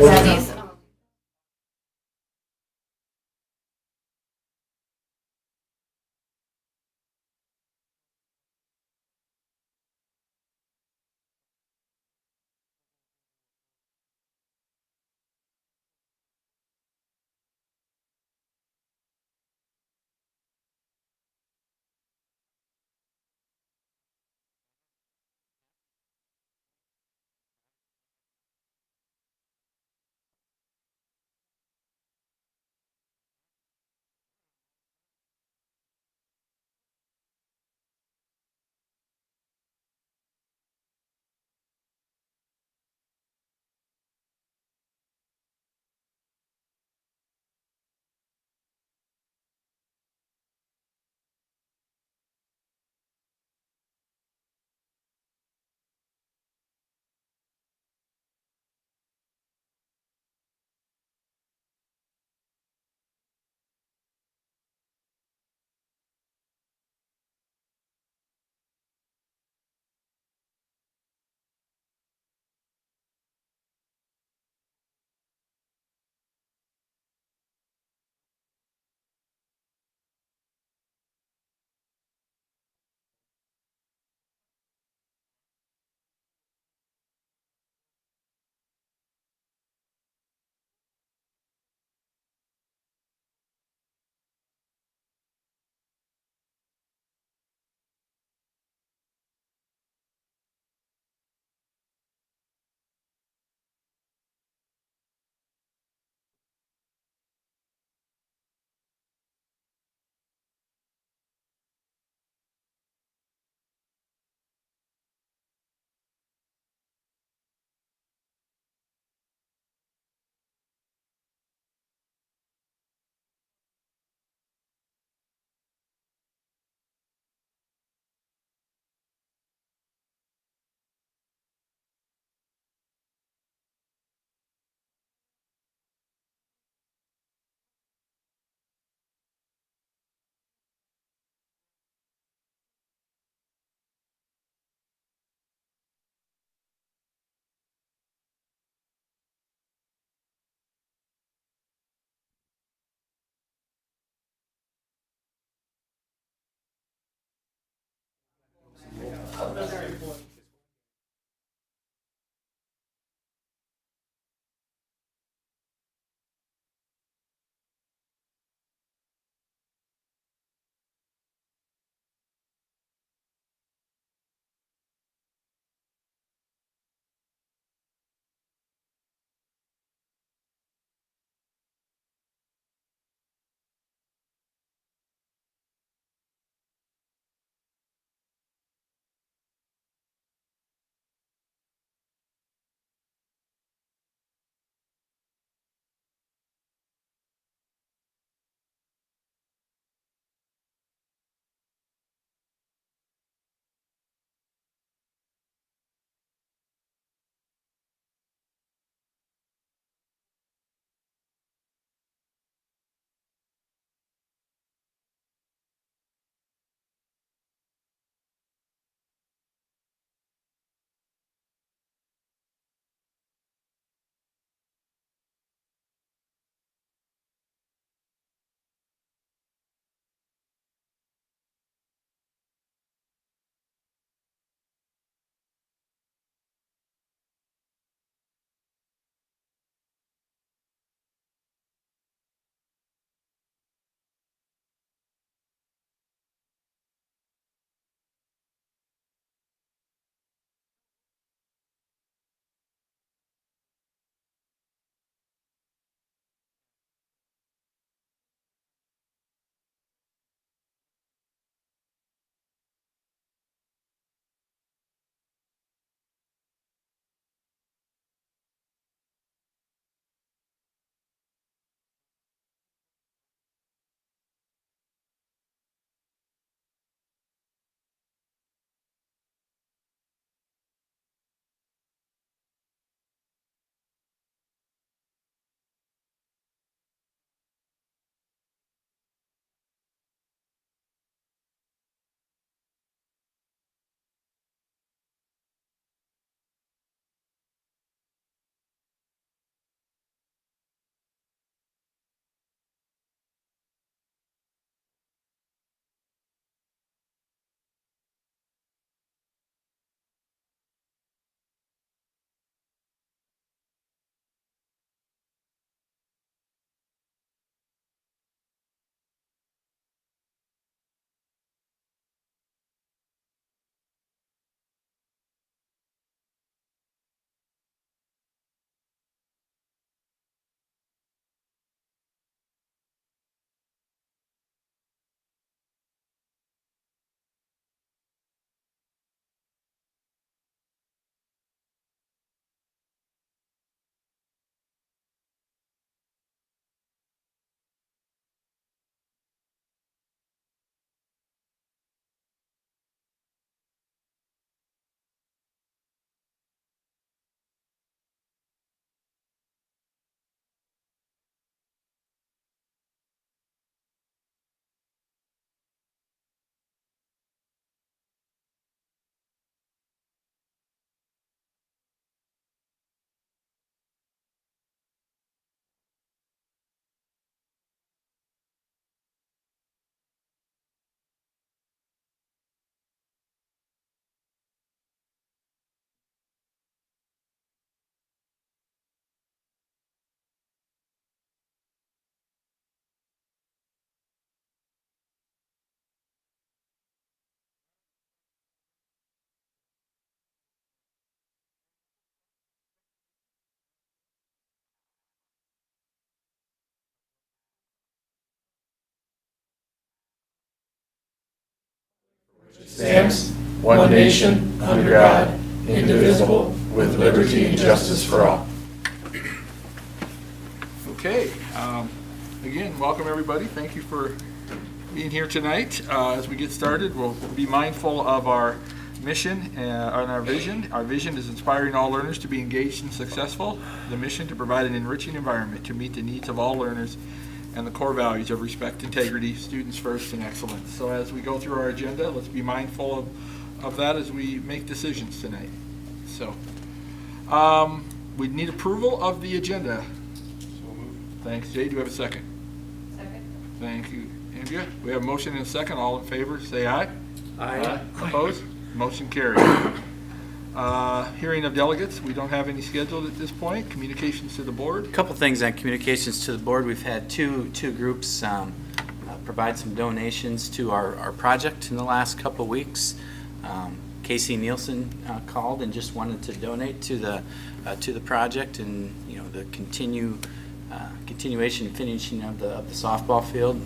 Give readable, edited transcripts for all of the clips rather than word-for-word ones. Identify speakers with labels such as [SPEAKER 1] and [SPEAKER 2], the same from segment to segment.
[SPEAKER 1] That is stands, one nation, under God, indivisible, with liberty and justice for all.
[SPEAKER 2] Okay, again, welcome everybody. Thank you for being here tonight. As we get started, we'll be mindful of our mission and our vision. Our vision is inspiring all learners to be engaged and successful. The mission to provide an enriching environment to meet the needs of all learners and the core values of respect, integrity, students first, and excellence. So as we go through our agenda, let's be mindful of that as we make decisions tonight. So we need approval of the agenda.
[SPEAKER 3] So moved.
[SPEAKER 2] Thanks, Jay. Do we have a second?
[SPEAKER 4] Second.
[SPEAKER 2] Thank you, Andrea. We have a motion and a second. All in favor, say aye.
[SPEAKER 3] Aye.
[SPEAKER 2] Opposed? Motion carried. Hearing of delegates, we don't have any scheduled at this point. Communications to the board.
[SPEAKER 5] A couple things on communications to the board. We've had two groups provide some donations to our project in the last couple of weeks. Casey Nielsen called and just wanted to donate to the project and the continuation finishing of the softball field,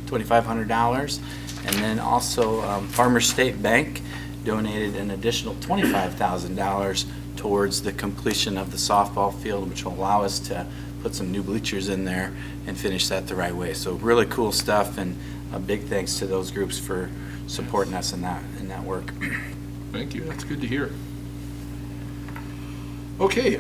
[SPEAKER 5] $2,500, and then also Farmers State Bank donated an additional $25,000 towards the completion of the softball field, which will allow us to put some new bleachers in there and finish that the right way. So really cool stuff, and a big thanks to those groups for supporting us in that work.
[SPEAKER 2] Thank you. That's good to hear. Okay,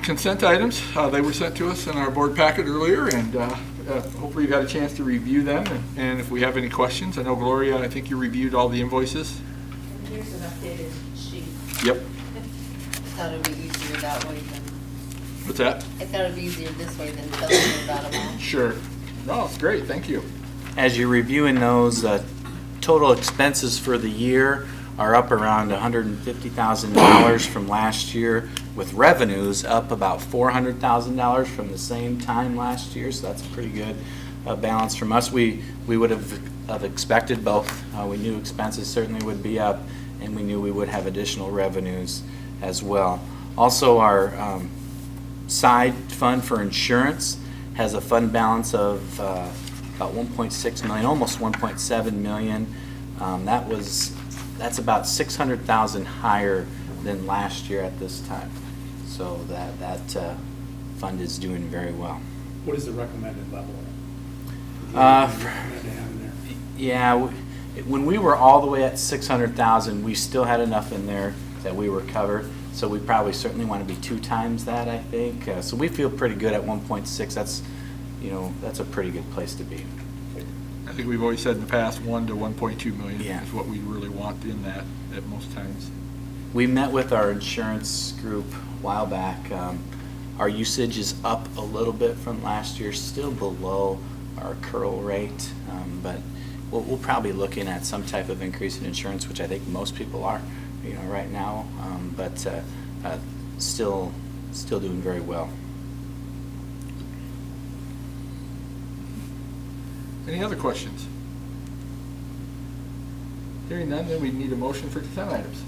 [SPEAKER 2] consent items. They were sent to us in our board packet earlier, and hopefully you've had a chance to review them. And if we have any questions, I know Gloria, I think you reviewed all the invoices.
[SPEAKER 4] Here's an updated sheet.
[SPEAKER 2] Yep.
[SPEAKER 4] I thought it would be easier that way than,
[SPEAKER 2] What's that?
[SPEAKER 4] I thought it would be easier this way than telling you about them all.
[SPEAKER 2] Sure. No, it's great. Thank you.
[SPEAKER 5] As you're reviewing those, total expenses for the year are up around $150,000 from last year, with revenues up about $400,000 from the same time last year, so that's a pretty good balance from us. We would have expected both. We knew expenses certainly would be up, and we knew we would have additional revenues as well. Also, our side fund for insurance has a fund balance of about $1.6 million, almost $1.7 million. That's about $600,000 higher than last year at this time. So that fund is doing very well.
[SPEAKER 3] What is the recommended level?
[SPEAKER 5] Yeah, when we were all the way at 600,000, we still had enough in there that we were covered. So we probably certainly want to be 2 times that, I think. So we feel pretty good at 1.6. That's a pretty good place to be.
[SPEAKER 2] I think we've always said in the past 1 to 1.2 million
[SPEAKER 5] Yeah.
[SPEAKER 2] is what we really want in that at most times.
[SPEAKER 5] We met with our insurance group a while back. Our usage is up a little bit from last year, still below our curl rate, but we'll probably be looking at some type of increase in insurance, which I think most people are, right now, but still doing very well.
[SPEAKER 2] Any other questions? Hearing none, then we need a motion for consent items.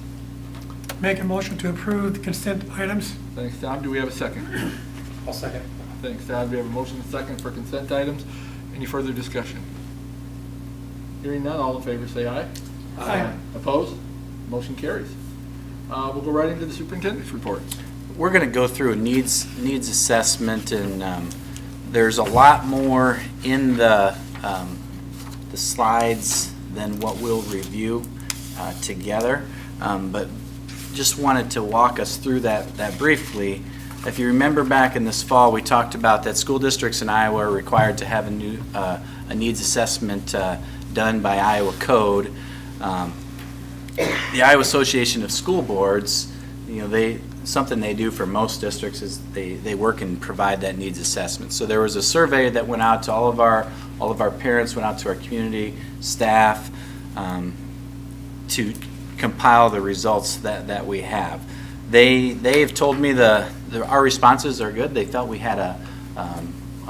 [SPEAKER 6] Make a motion to approve the consent items.
[SPEAKER 2] Thanks, Tom. Do we have a second?
[SPEAKER 3] I'll second.
[SPEAKER 2] Thanks, Todd. We have a motion and a second for consent items. Any further discussion? Hearing none, all in favor say aye.
[SPEAKER 6] Aye.
[SPEAKER 2] Opposed? Motion carries. We'll go right into the superintendent's report.
[SPEAKER 5] We're going to go through a needs assessment, and there's a lot more in the slides than what we'll review together, but just wanted to walk us through that briefly. If you remember back in this fall, we talked about that school districts in Iowa are required to have a needs assessment done by Iowa code. The Iowa Association of School Boards, something they do for most districts is they work and provide that needs assessment. So there was a survey that went out to all of our parents, went out to our community staff to compile the results that we have. They have told me our responses are good. They felt we had a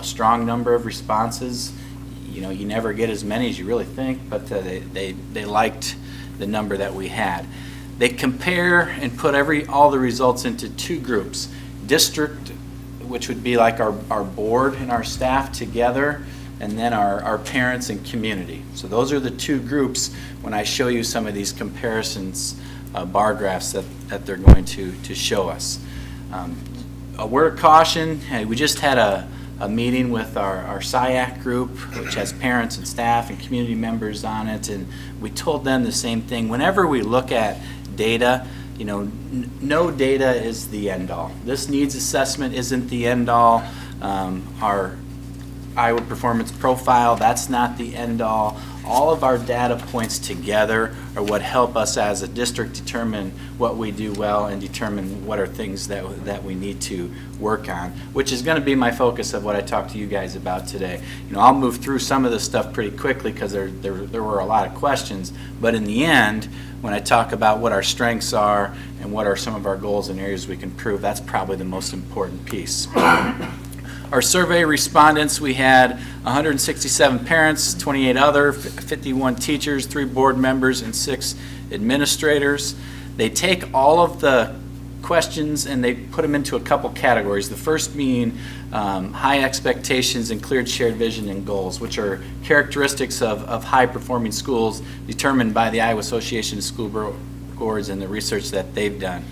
[SPEAKER 5] strong number of responses. You never get as many as you really think, but they liked the number that we had. They compare and put all the results into 2 groups. District, which would be like our board and our staff together, and then our parents and community. So those are the two groups when I show you some of these comparisons, bar graphs that they're going to show us. A word of caution, hey, we just had a meeting with our SIAC group, which has parents and staff and community members on it, and we told them the same thing. Whenever we look at data, you know, no data is the end-all. This needs assessment isn't the end-all. Our Iowa Performance Profile, that's not the end-all. All of our data points together are what help us as a district determine what we do well and determine what are things that we need to work on, which is going to be my focus of what I talk to you guys about today. You know, I'll move through some of this stuff pretty quickly because there were a lot of questions, but in the end, when I talk about what our strengths are and what are some of our goals and areas we can improve, that's probably the most important piece. Our survey respondents, we had 167 parents, 28 other, 51 teachers, 3 board members, and 6 administrators. They take all of the questions and they put them into a couple categories. The first being high expectations and clear shared vision and goals, which are characteristics of high-performing schools determined by the Iowa Association of School Boards and the research that they've done.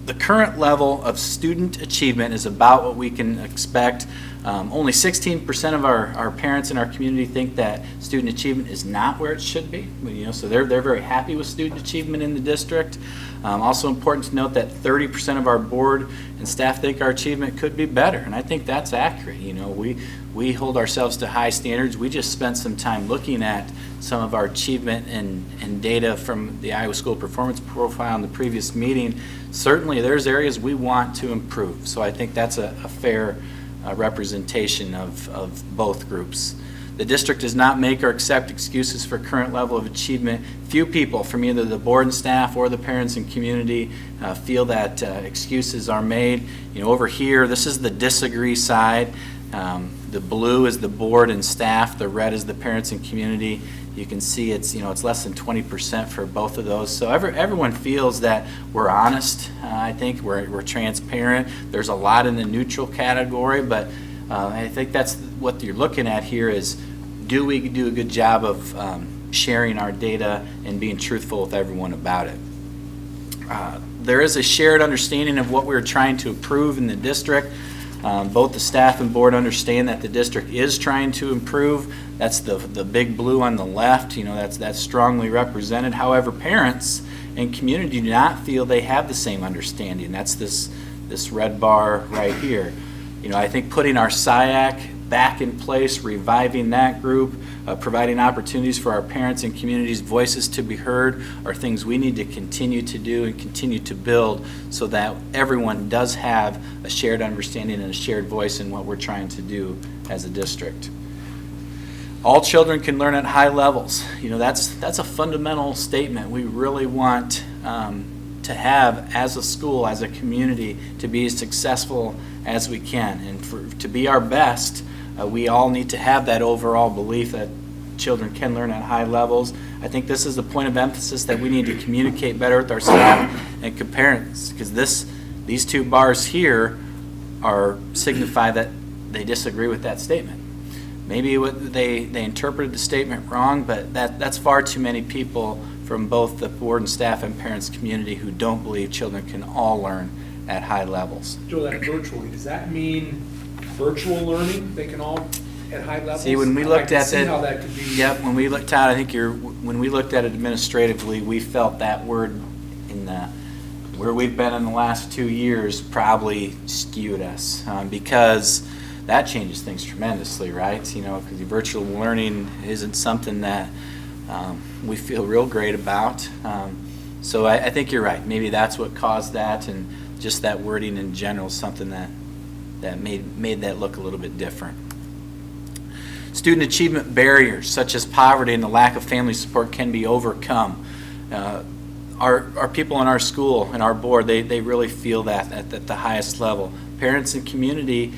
[SPEAKER 5] The current level of student achievement is about what we can expect. Only 16% of our parents in our community think that student achievement is not where it should be. You know, so they're very happy with student achievement in the district. Also important to note that 30% of our board and staff think our achievement could be better, and I think that's accurate. You know, we hold ourselves to high standards. We just spent some time looking at some of our achievement and data from the Iowa School Performance Profile in the previous meeting. Certainly there's areas we want to improve, so I think that's a fair representation of both groups. The district does not make or accept excuses for current level of achievement. Few people from either the board and staff or the parents and community feel that excuses are made. You know, over here, this is the disagree side. The blue is the board and staff. The red is the parents and community. You can see it's less than 20% for both of those. So everyone feels that we're honest. I think we're transparent. There's a lot in the neutral category, but I think that's what you're looking at here is, do we do a good job of sharing our data and being truthful with everyone about it? There is a shared understanding of what we're trying to improve in the district. Both the staff and board understand that the district is trying to improve. That's the big blue on the left. You know, that's strongly represented. However, parents and community do not feel they have the same understanding. That's this red bar right here. You know, I think putting our SIAC back in place, reviving that group, providing opportunities for our parents and communities' voices to be heard are things we need to continue to do and continue to build so that everyone does have a shared understanding and a shared voice in what we're trying to do as a district. All children can learn at high levels. You know, that's a fundamental statement we really want to have as a school, as a community, to be as successful as we can. And to be our best, we all need to have that overall belief that children can learn at high levels. I think this is a point of emphasis that we need to communicate better with our staff and parents, because these two bars here signify that they disagree with that statement. Maybe they interpreted the statement wrong, but that's far too many people from both the board and staff and parents community who don't believe children can all learn at high levels.
[SPEAKER 3] Joe, that virtually, does that mean virtual learning, they can all at high levels?
[SPEAKER 5] See, when we looked at
[SPEAKER 3] see how that could be.
[SPEAKER 5] Yep, when we looked at, when we looked at it administratively, we felt that word where we've been in the last 2 years probably skewed us because that changes things tremendously, right? You know, because virtual learning isn't something that we feel real great about. So I think you're right. Maybe that's what caused that, and just that wording in general is something that made that look a little bit different. Student achievement barriers such as poverty and the lack of family support can be overcome. Our people in our school and our board, they really feel that at the highest level. Parents and community,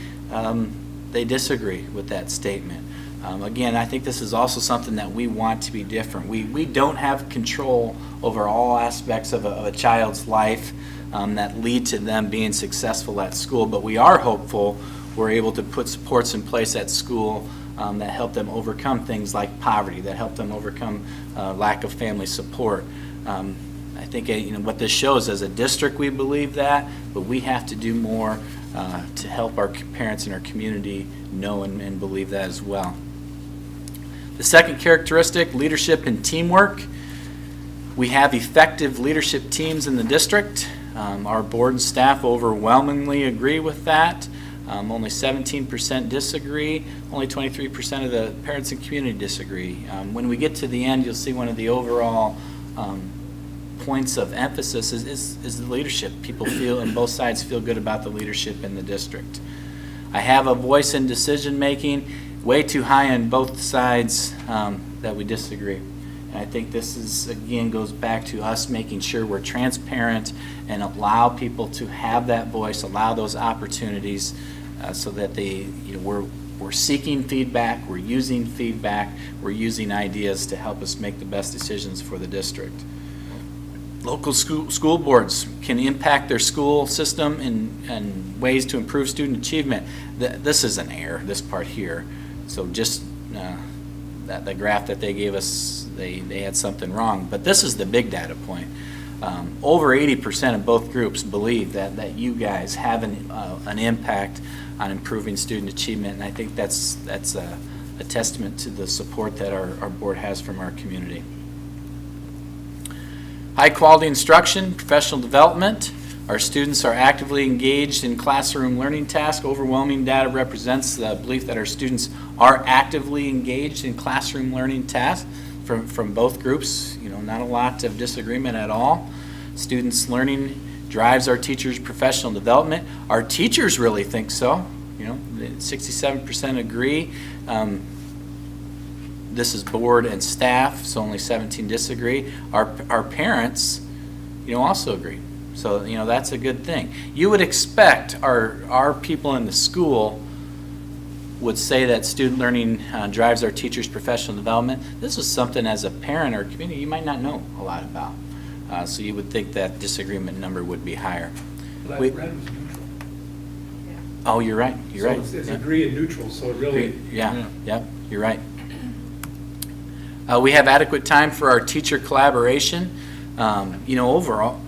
[SPEAKER 5] they disagree with that statement. Again, I think this is also something that we want to be different. We don't have control over all aspects of a child's life that lead to them being successful at school, but we are hopeful we're able to put supports in place at school that help them overcome things like poverty, that help them overcome lack of family support. I think what this shows, as a district we believe that, but we have to do more to help our parents and our community know and believe that as well. The second characteristic, leadership and teamwork. We have effective leadership teams in the district. Our board and staff overwhelmingly agree with that. Only 17% disagree. Only 23% of the parents and community disagree. When we get to the end, you'll see one of the overall points of emphasis is the leadership. People feel, and both sides feel good about the leadership in the district. I have a voice in decision making, way too high on both sides that we disagree. And I think this is, again, goes back to us making sure we're transparent and allow people to have that voice, allow those opportunities so that we're seeking feedback, we're using feedback, we're using ideas to help us make the best decisions for the district. Local school boards can impact their school system in ways to improve student achievement. This is an error, this part here. So just the graph that they gave us, they had something wrong. But this is the big data point. Over 80% of both groups believe that you guys have an impact on improving student achievement, and I think that's a testament to the support that our board has from our community. High quality instruction, professional development. Our students are actively engaged in classroom learning tasks. Overwhelming data represents the belief that our students are actively engaged in classroom learning tasks from both groups. Not a lot of disagreement at all. Students' learning drives our teachers' professional development. Our teachers really think so. 67% agree. This is board and staff, so only 17 disagree. Our parents, also agree. So, that's a good thing. You would expect our people in the school would say that student learning drives our teachers' professional development. This is something, as a parent or community, you might not know a lot about. So you would think that disagreement number would be higher.
[SPEAKER 3] Well, that red was neutral.
[SPEAKER 5] Oh, you're right. You're right.
[SPEAKER 3] So it's
[SPEAKER 5] Yeah.
[SPEAKER 3] agree and neutral, so it really.
[SPEAKER 5] Yep, you're right. We have adequate time for our teacher collaboration. Overall,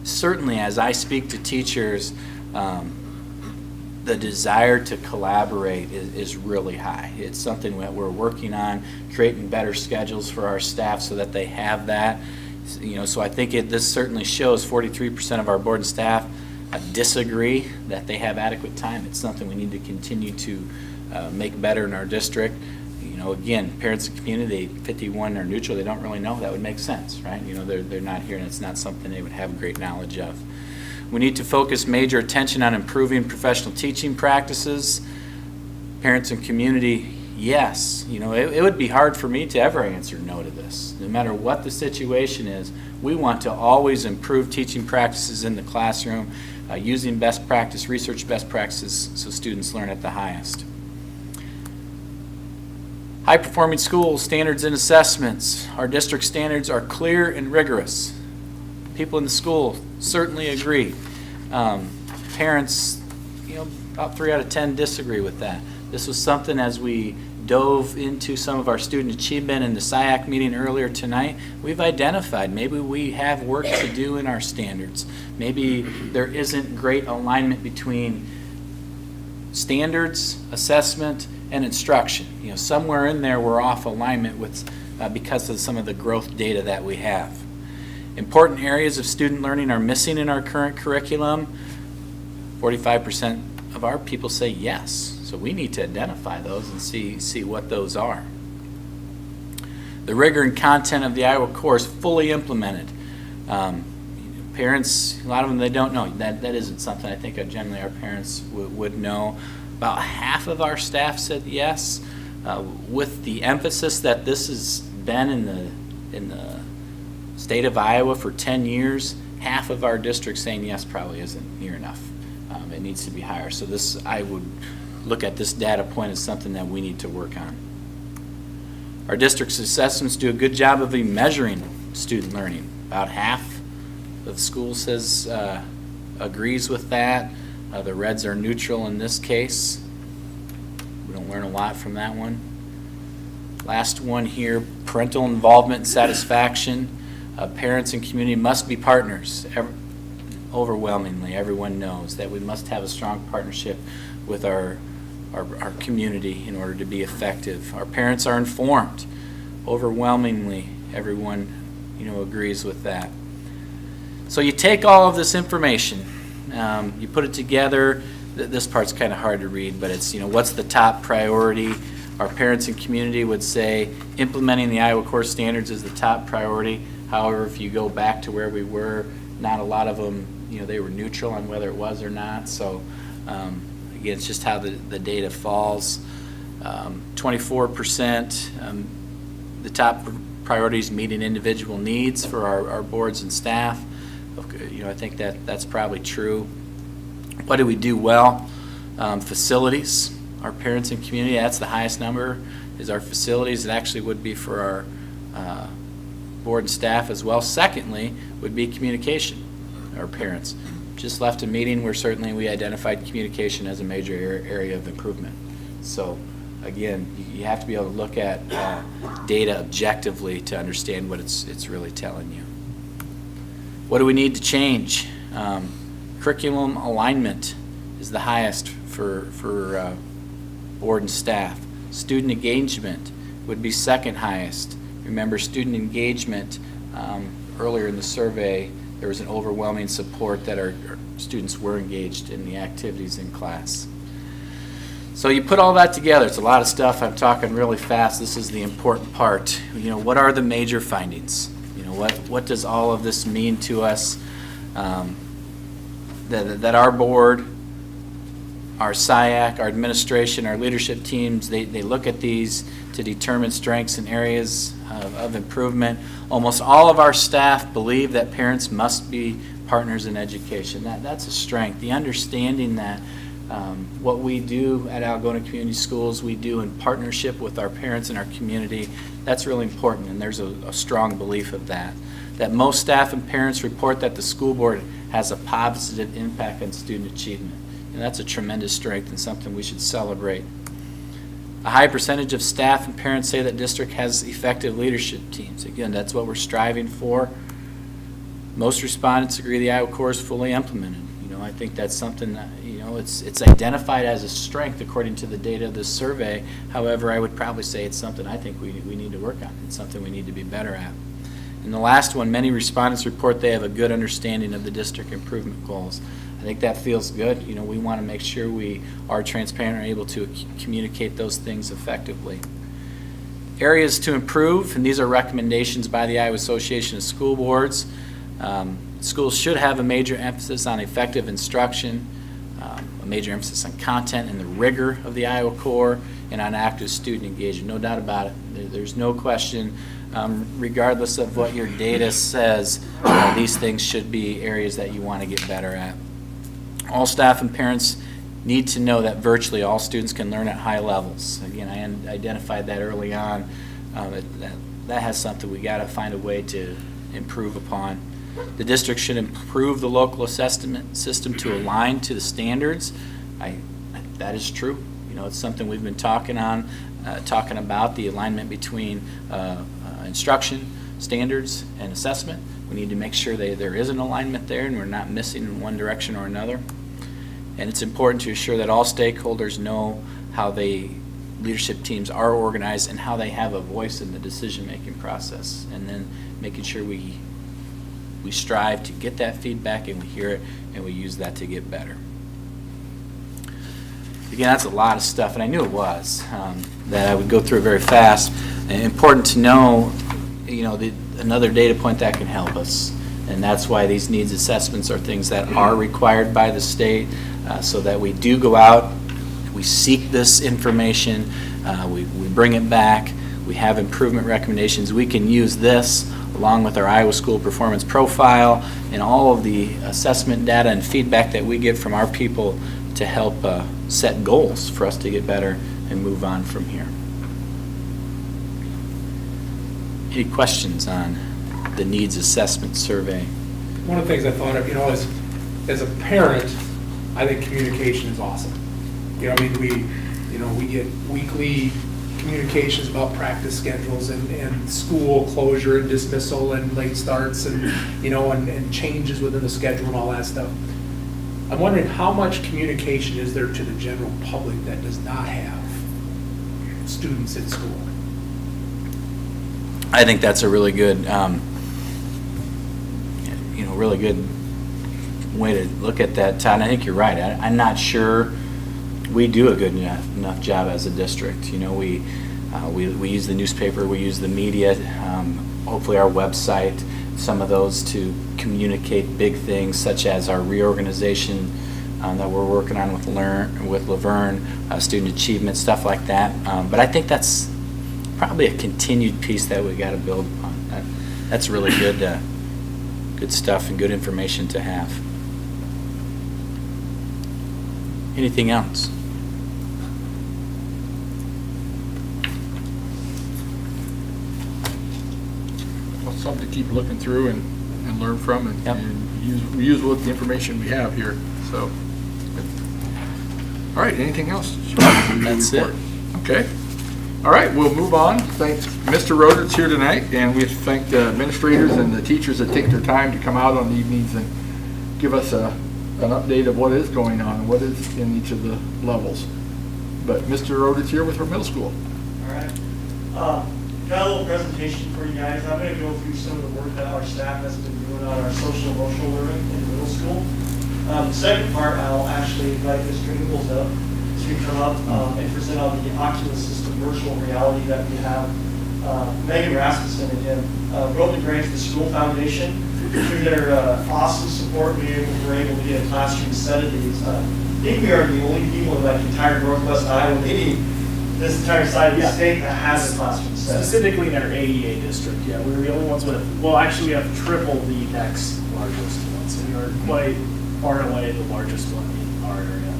[SPEAKER 5] certainly as I speak to teachers, the desire to collaborate is really high. It's something that we're working on, creating better schedules for our staff so that they have that. So I think this certainly shows 43% of our board and staff disagree that they have adequate time. It's something we need to continue to make better in our district. Again, parents and community, 51 are neutral. They don't really know. That would make sense, right? They're not here, and it's not something they would have great knowledge of. We need to focus major attention on improving professional teaching practices. Parents and community, yes. It would be hard for me to ever answer no to this. No matter what the situation is, we want to always improve teaching practices in the classroom, using best practice, research best practices, so students learn at the highest. High-performing schools, standards and assessments. Our district standards are clear and rigorous. People in the school certainly agree. Parents, about 3 out of 10 disagree with that. This was something, as we dove into some of our student achievement in the SIAC meeting earlier tonight, we've identified maybe we have work to do in our standards. Maybe there isn't great alignment between standards, assessment, and instruction. Somewhere in there we're off alignment with because of some of the growth data that we have. Important areas of student learning are missing in our current curriculum. 45% of our people say yes. So we need to identify those and see what those are. The rigor and content of the Iowa course fully implemented. Parents, a lot of them, they don't know. That isn't something I think generally our parents would know. About half of our staff said yes, with the emphasis that this has been in the state of Iowa for 10 years. Half of our district saying yes probably isn't near enough. It needs to be higher. So I would look at this data point as something that we need to work on. Our district's assessments do a good job of measuring student learning. About half of the school says agrees with that. The reds are neutral in this case. We don't learn a lot from that one. Last one here, parental involvement and satisfaction. Parents and community must be partners. Overwhelmingly, everyone knows that we must have a strong partnership with our community in order to be effective. Our parents are informed. Overwhelmingly, everyone, agrees with that. So you take all of this information, you put it together. This part's kind of hard to read, but it's, what's the top priority? Our parents and community would say implementing the Iowa core standards is the top priority. However, if you go back to where we were, not a lot of them, they were neutral on whether it was or not. So again, it's just how the data falls. 24%, the top priorities meeting individual needs for our boards and staff. I think that's probably true. What do we do well? Facilities. Our parents and community, that's the highest number, is our facilities. It actually would be for our board and staff as well. Secondly, would be communication, our parents. Just left a meeting where certainly we identified communication as a major area of improvement. So again, you have to be able to look at data objectively to understand what it's really telling you. What do we need to change? Curriculum alignment is the highest for board and staff. Student engagement would be second highest. Remember, student engagement, earlier in the survey, there was an overwhelming support that our students were engaged in the activities in class. So you put all that together. It's a lot of stuff. I'm talking really fast. This is the important part. What are the major findings? What does all of this mean to us? That our board, our SIAC, our administration, our leadership teams, they look at these to determine strengths and areas of improvement. Almost all of our staff believe that parents must be partners in education. That's a strength. The understanding that what we do at Algona Community Schools, we do in partnership with our parents and our community, that's really important, and there's a strong belief of that. That most staff and parents report that the school board has a positive impact on student achievement. And that's a tremendous strength and something we should celebrate. A high percentage of staff and parents say that district has effective leadership teams. Again, that's what we're striving for. Most respondents agree the Iowa core is fully implemented. I think that's something that, it's identified as a strength according to the data of this survey. However, I would probably say it's something I think we need to work on. It's something we need to be better at. And the last one, many respondents report they have a good understanding of the district improvement goals. I think that feels good. We want to make sure we are transparent and able to communicate those things effectively. Areas to improve, and these are recommendations by the Iowa Association of School Boards. Schools should have a major emphasis on effective instruction, a major emphasis on content and the rigor of the Iowa core, and on active student engagement. No doubt about it. There's no question, regardless of what your data says, these things should be areas that you want to get better at. All staff and parents need to know that virtually all students can learn at high levels. Again, I identified that early on. That has something we got to find a way to improve upon. The district should improve the local assessment system to align to the standards. That is true. It's something we've been talking about, the alignment between instruction, standards, and assessment. We need to make sure there is an alignment there and we're not missing in one direction or another. And it's important to ensure that all stakeholders know how leadership teams are organized and how they have a voice in the decision-making process. And then making sure we strive to get that feedback and we hear it and we use that to get better. Again, that's a lot of stuff, and I knew it was, that I would go through it very fast. And important to know, another data point that can help us, and that's why these needs assessments are things that are required by the state, so that we do go out, we seek this information, we bring it back, we have improvement recommendations. We can use this along with our Iowa School Performance Profile and all of the assessment data and feedback that we get from our people to help set goals for us to get better and move on from here. Any questions on the needs assessment survey?
[SPEAKER 3] One of the things I thought of, as a parent, I think communication is awesome. We You know, we get weekly communications about practice schedules and school closure and dismissal and late starts and, you know, and changes within the schedule and all that stuff. I'm wondering how much communication is there to the general public that does not have students in school?
[SPEAKER 5] I think that's a really good, really good way to look at that, Todd. I think you're right. I'm not sure we do a good enough job as a district. You know, we use the newspaper, we use the media, hopefully our website, some of those to communicate big things such as our reorganization that we're working on with Laverne, student achievement, stuff like that. But I think that's probably a continued piece that we got to build on. That's really good stuff and good information to have. Anything else?
[SPEAKER 2] Well, something to keep looking through and learn from and,
[SPEAKER 5] Yep.
[SPEAKER 2] and use with the information we have here. So, all right, anything else?
[SPEAKER 5] That's it.
[SPEAKER 2] Okay. All right, we'll move on. Thanks, Mr. Roder's here tonight, and we thank the administrators and the teachers that take their time to come out on the evenings and give us an update of what is going on and what is in each of the levels. But Mr. Roder's here with our middle school.
[SPEAKER 7] All right. Got a little presentation for you guys. I'm going to go through some of the work that our staff has been doing on our social emotional learning in middle school. The second part, I'll actually invite Mr. Ingalls up to come up and present on the Oculus system virtual reality that we have. Megan Rasmussen and him wrote the grant to the School Foundation. Through their awesome support, we were able to get a classroom set of these. I think we are the only people in like entire Northwest Iowa, maybe this entire side of the state that has a classroom set.
[SPEAKER 8] Specifically in our AEA district, yeah, we were the only ones with, well, actually we have triple the next largest one, so we are quite far and away the largest one in our area.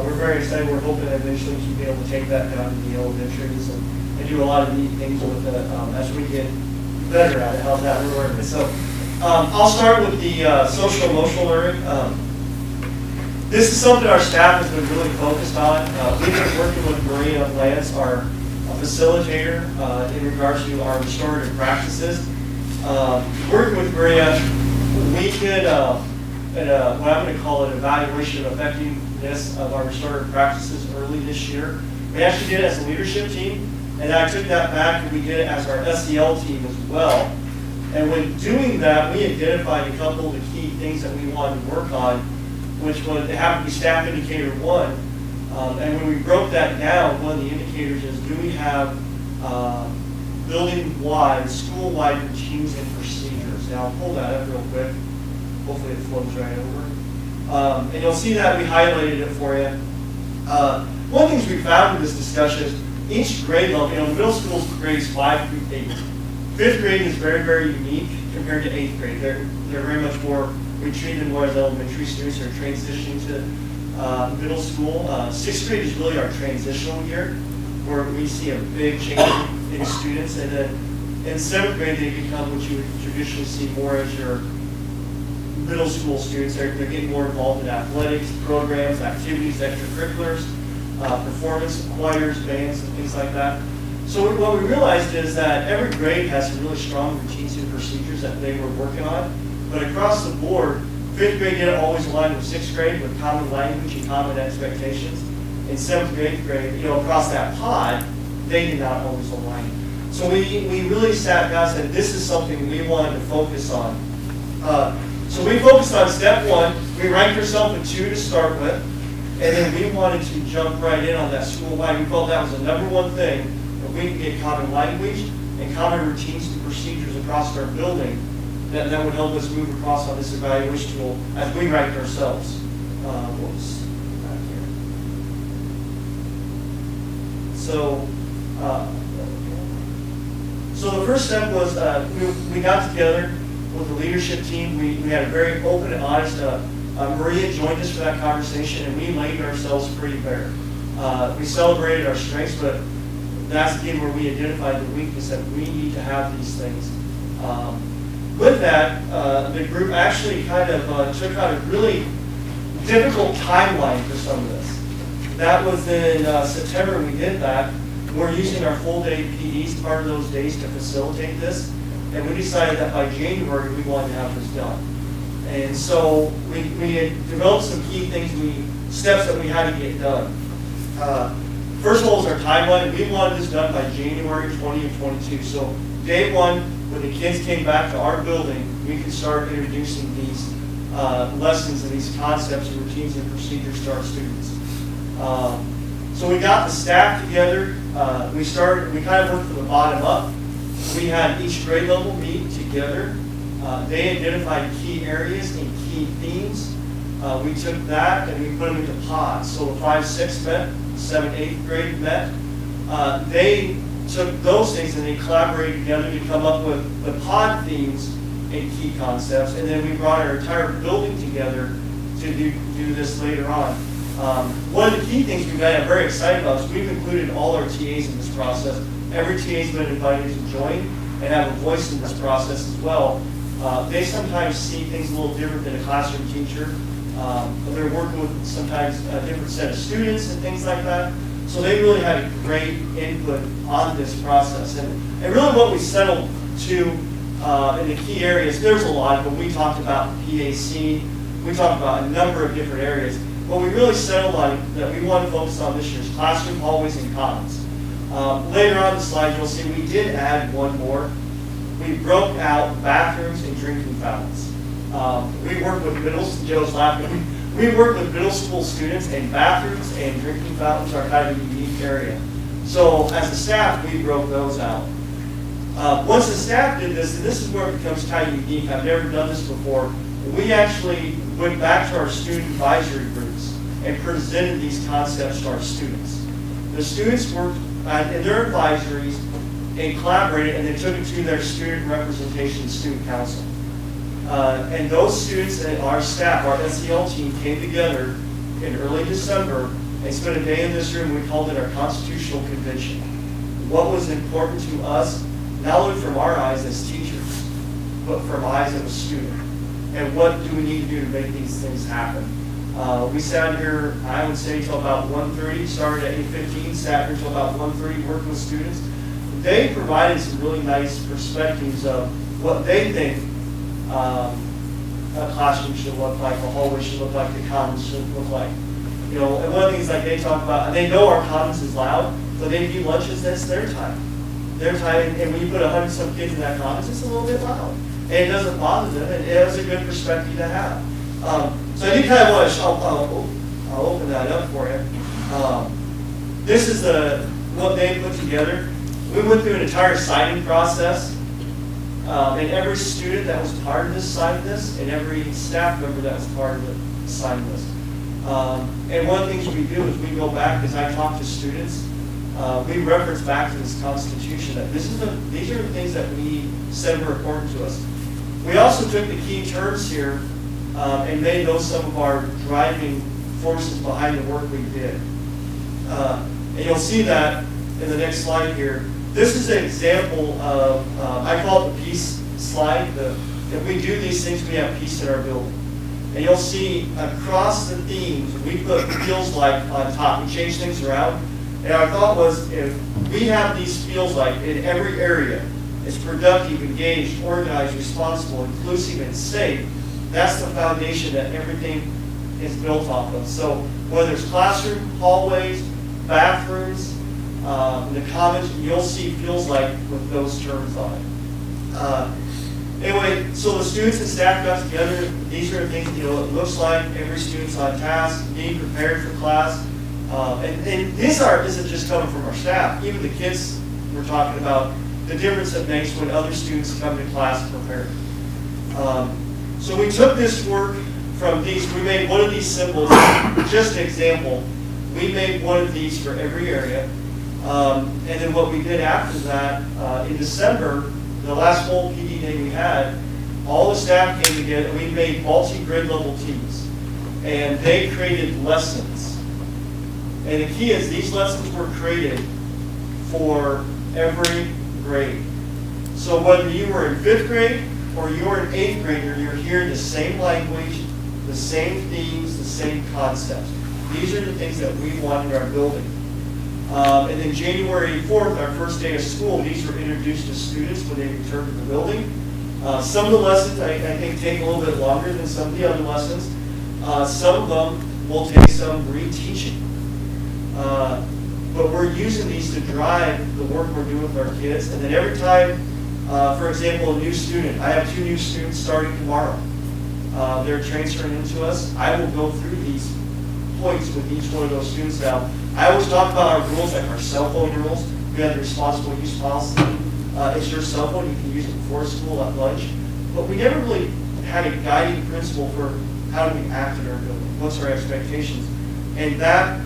[SPEAKER 7] We're very excited. We're hoping eventually to be able to take that down to the elementaries and do a lot of neat things with it as we get better at it. How's that? We're learning. So I'll start with the social emotional learning. This is something our staff has been really focused on. We've been working with Maria Lance, our facilitator, in regards to our restorative practices. Working with Maria, we did what I'm going to call an evaluation of effectiveness of our restorative practices early this year. We actually did it as a leadership team, and I took that back and we did it as our SEL team as well. And when doing that, we identified a couple of the key things that we wanted to work on, which would have to be staff indicator 1. And when we broke that down, one of the indicators is, do we have building-wide, school-wide routines and procedures? Now, I'll pull that up real quick. Hopefully it flows right over. And you'll see that we highlighted it for you. One of the things we found in this discussion is each grade level, middle school's grades 5 through 8. 5th grade is very, very unique compared to 8th grade. They're very much more, we treat them more as elementary students or transitioning to middle school. 6th grade is really our transitional year, where we see a big change in students. And then in 7th grade, they become what you would traditionally see more as your middle school students. They're getting more involved in athletics, programs, activities, extracurriculars, performance choirs, bands, and things like that. So what we realized is that every grade has some really strong routines and procedures that they were working on. But across the board, 5th grade didn't always align with 6th grade with common language and common expectations. In 7th and 8th grade, across that pod, they did not always align. So we really sat down and said, this is something we wanted to focus on. So we focused on step 1. We ranked ourselves at 2 to start with. And then we wanted to jump right in on that school-wide. We felt that was the number one thing. If we could get common language and common routines and procedures across our building, that would help us move across on this evaluation tool as we ranked ourselves. Whoops, back here. So the first step was we got together with the leadership team. We had a very open and honest. Maria joined us for that conversation, and we laid ourselves pretty bare. We celebrated our strengths, but that's again where we identified the weakness that we need to have these things. With that, the group actually kind of took out a really difficult timeline for some of this. That was in September we did that. We're using our full-day PDs part of those days to facilitate this, and we decided that by January we wanted to have this done. And so we had developed some key things, steps that we had to get done. First of all is our timeline. We wanted this done by January 20 of 22. So day one, when the kids came back to our building, we could start introducing these lessons and these concepts and routines and procedures to our students. So we got the staff together. We kind of worked from the bottom up. We had each grade level meet together. They identified key areas and key themes. We took that and we put them into pods. So the 5, 6 met, 7, 8th grade met. They took those things and they collaborated together to come up with the pod themes and key concepts. And then we brought our entire building together to do this later on. One of the key things I'm very excited about is we've included all our TAs in this process. Every TA has been invited to join and have a voice in this process as well. They sometimes see things a little different than a classroom teacher. They're working with sometimes a different set of students and things like that. So they really had a great input on this process. And really what we settled to in the key areas, there's a lot, but we talked about PAC, we talked about a number of different areas. What we really settled on that we want to focus on this year is classroom, hallways, and commons. Later on the slide, you'll see we did add one more. We broke out bathrooms and drinking fountains. We worked with Joe's laughing. We work with middle school students, and bathrooms and drinking fountains are kind of a unique area. So as a staff, we broke those out. Once the staff did this, and this is where it becomes kind of unique, I've never done this before, we actually went back to our student advisory groups and presented these concepts to our students. The students worked in their advisories and collaborated, and they took it to their student representation student council. And those students and our staff, our SEL team, came together in early December and spent a day in this room. We called it our constitutional convention. What was important to us, not only from our eyes as teachers, but from eyes of a student. And what do we need to do to make these things happen? We sat here, I would say, till about 1:30, started at 8:15, sat here till about 1:30, working with students. They provided some really nice perspectives of what they think a classroom should look like, a hallway should look like, the commons should look like. You know, and one of the things like they talk about, and they know our commons is loud, but they do lunches, that's their time. Their time, and when you put 100-some kids in that commons, it's a little bit loud. And it doesn't bother them, and it was a good perspective to have. So I do kind of want to, I'll open that up for you. This is what they put together. We went through an entire signing process, and every student that was part of this signed this, and every staff member that was part of it signed this. And one of the things we do is we go back, as I talk to students, we reference back to this Constitution that these are the things that we said were important to us. We also took the key terms here and made those some of our driving forces behind the work we did. And you'll see that in the next slide here. This is an example of, I call it the peace slide. If we do these things, we have peace in our building. And you'll see across the themes, we put feels like on top. We change things around. And our thought was, if we have these feels like in every area, it's productive, engaged, organized, responsible, inclusive, and safe, that's the foundation that everything is built off of. So whether it's classroom, hallways, bathrooms, the commons, you'll see feels like with those terms on it. Anyway, so the students and staff got together. These are the things, it looks like every student's on task, being prepared for class. And this art isn't just coming from our staff. Even the kids were talking about the difference it makes when other students come to class prepared. So we took this work from these. We made one of these symbols, just an example. We made one of these for every area. And then what we did after that, in December, the last full PD day we had, all the staff came together and we made multi-grade level teams. And they created lessons. And the key is these lessons were created for every grade. So whether you were in 5th grade or you were in 8th grade, you're hearing the same language, the same themes, the same concepts. These are the things that we want in our building. And then January 4th, our first day of school, these were introduced to students when they returned to the building. Some of the lessons, I think, take a little bit longer than some of the other lessons. Some of them will take some reteaching. But we're using these to drive the work we're doing with our kids. And then every time, for example, a new student, I have 2 new students starting tomorrow. They're transferring into us. I will go through these points with each one of those students now. I always talk about our rules, like our cell phone rules. We have the responsible use policy. It's your cell phone, you can use it before school, at lunch. But we never really had a guiding principle for how do we act in our building, what's our expectations. And that,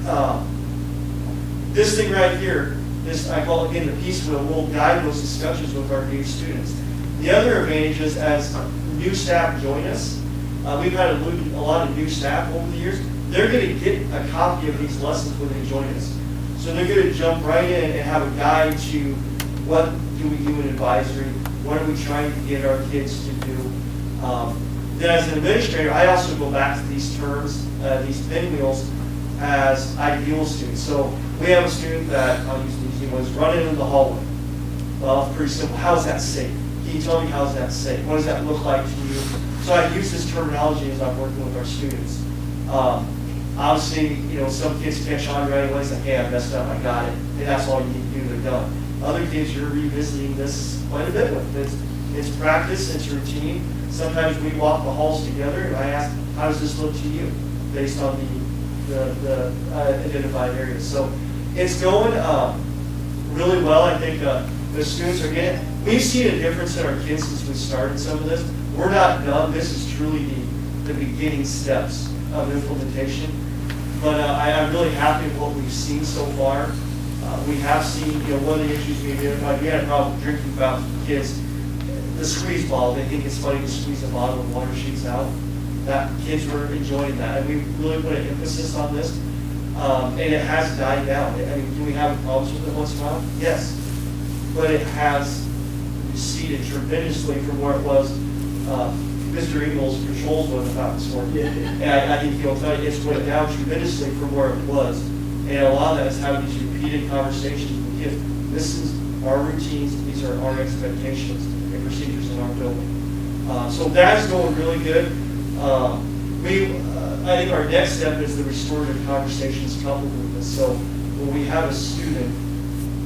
[SPEAKER 7] this thing right here, this, I call it, again, the peace wheel, will guide those discussions with our new students. The other advantage is as new staff join us, we've had a lot of new staff over the years. They're going to get a copy of these lessons when they join us. So they're going to jump right in and have a guide to what do we do in advisory, what are we trying to get our kids to do. Then as an administrator, I also go back to these terms, these pinwheels, as ideal students. So we have a student that, I'll use the easy ones, running in the hallway. Well, it's pretty simple. How is that safe? Can you tell me how is that safe? What does that look like to you? So I use this terminology as I'm working with our students. Obviously, some kids catch on right away and say, hey, I messed up, I got it. And that's all you need to do, they're done. Other kids, you're revisiting this quite a bit with. It's practice, it's routine. Sometimes we walk the halls together and I ask, how does this look to you? Based on the identified areas. So it's going really well. I think the students are getting it. We've seen a difference in our kids since we started some of this. We're not done. This is truly the beginning steps of implementation. But I'm really happy with what we've seen so far. We have seen, one of the issues we identified, we had a problem with drinking fountains with kids. The squeeze ball, they think it's funny to squeeze a bottle when water shoots out. That kids were enjoying that, and we really put an emphasis on this. And it has died down. I mean, do we have problems with it once in a while? Yes. But it has receded tremendously from where it was. Mr. Eagles controls one about this work. Yeah. And I think he'll tell you it's went down tremendously from where it was. And a lot of that is having these repeated conversations with kids. This is our routines, these are our expectations and procedures in our building. So that's going really good. I think our next step is the restorative conversations coupled with this. So when we have a student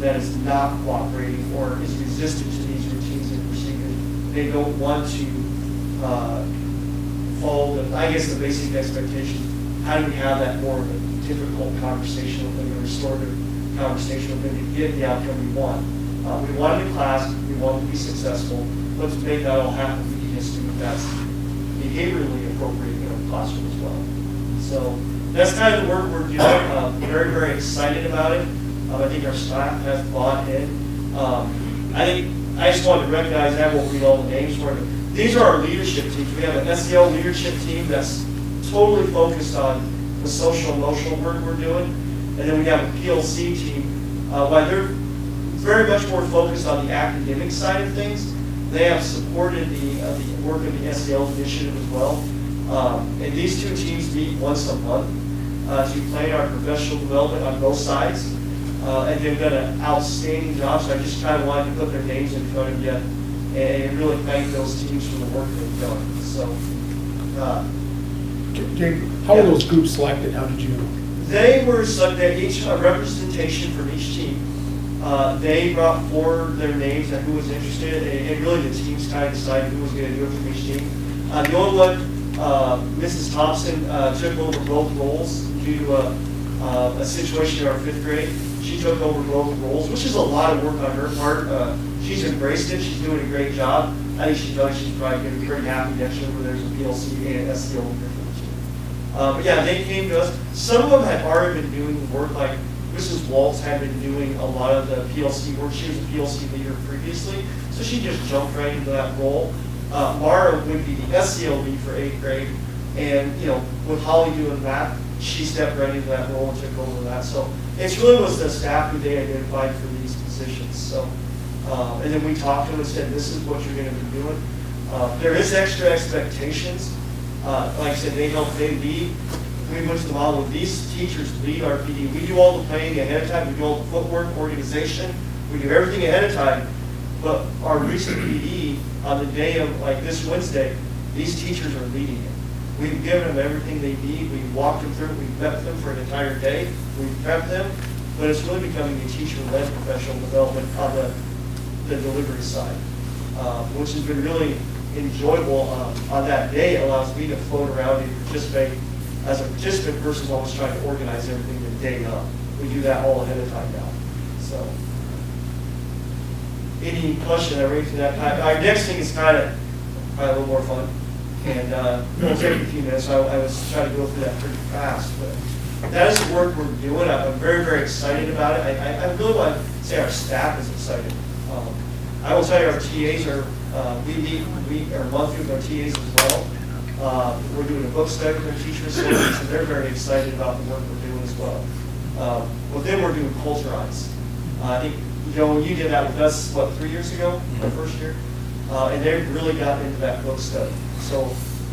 [SPEAKER 7] that is not cooperating or is resistant to these routines and procedures, they don't want to follow the basic expectations. How do we have that more of a difficult conversation with them, a restorative conversation with them to get the outcome we want? We want them in class, we want them to be successful. Let's make that all happen. We need a student that's behaviorally appropriate in our classroom as well. So that's kind of the work we're doing. Very, very excited about it. I think our staff has bought in. I just wanted to recognize that. I won't read all the names for it. These are our leadership teams. We have an SEL leadership team that's totally focused on the social emotional work we're doing. And then we have a PLC team. While they're very much more focused on the academic side of things, they have supported the work of the SEL initiative as well. And these two teams meet once a month to plan our professional development on both sides. And they've done an outstanding job, so I just kind of wanted to put their names in front of you and really thank those teams for the work they've done. So,
[SPEAKER 3] Jake, how were those groups selected? How did you?
[SPEAKER 7] They were selected, each representation from each team. They brought forward their names and who was interested, and really the teams kind of decided who was going to do it from each team. The only one, Mrs. Thompson, took over both roles due to a situation in our 5th grade. She took over both roles, which is a lot of work on her part. She's embraced it. She's doing a great job. I think she's probably going to be pretty happy next year where there's a PLC and an SEL leader for the team. But yeah, they came to us. Some of them had already been doing work, like Mrs. Waltz had been doing a lot of the PLC work. She was a PLC leader previously, so she just jumped right into that role. Mara would be the SEL lead for 8th grade, and with Holly doing that, she stepped right into that role and took over that. So it's really was the staff who they identified for these positions. So, and then we talked to them and said, this is what you're going to be doing. There is extra expectations. Like I said, they help, they lead. we went to the model of these teachers lead our PD. We do all the planning ahead of time, we do all the footwork, organization, we do everything ahead of time. But our recent PD, on the day of, like this Wednesday, these teachers are leading it. We've given them everything they need, we've walked them through it, we've prepped them for an entire day, we've prepped them, but it's really becoming a teacher-led professional development on the delivery side, which has been really enjoyable on that day. It allows me to float around and participate as a participant versus always trying to organize everything the day of. We do that all ahead of time now. So, any question or anything that time? Our next thing is kind of a little more fun, and it'll take a few minutes. I was trying to go through that pretty fast, but that is the work we're doing. I'm very, very excited about it. I really want to say our staff is excited. I will tell you our TAs are, we are monthly with our TAs as well. We're doing a book study with our teacher associates, and they're very excited about the work we're doing as well. With them, we're doing Culturize. I think, when you did that with us, what, 3 years ago, our first year? And they've really gotten into that book study. So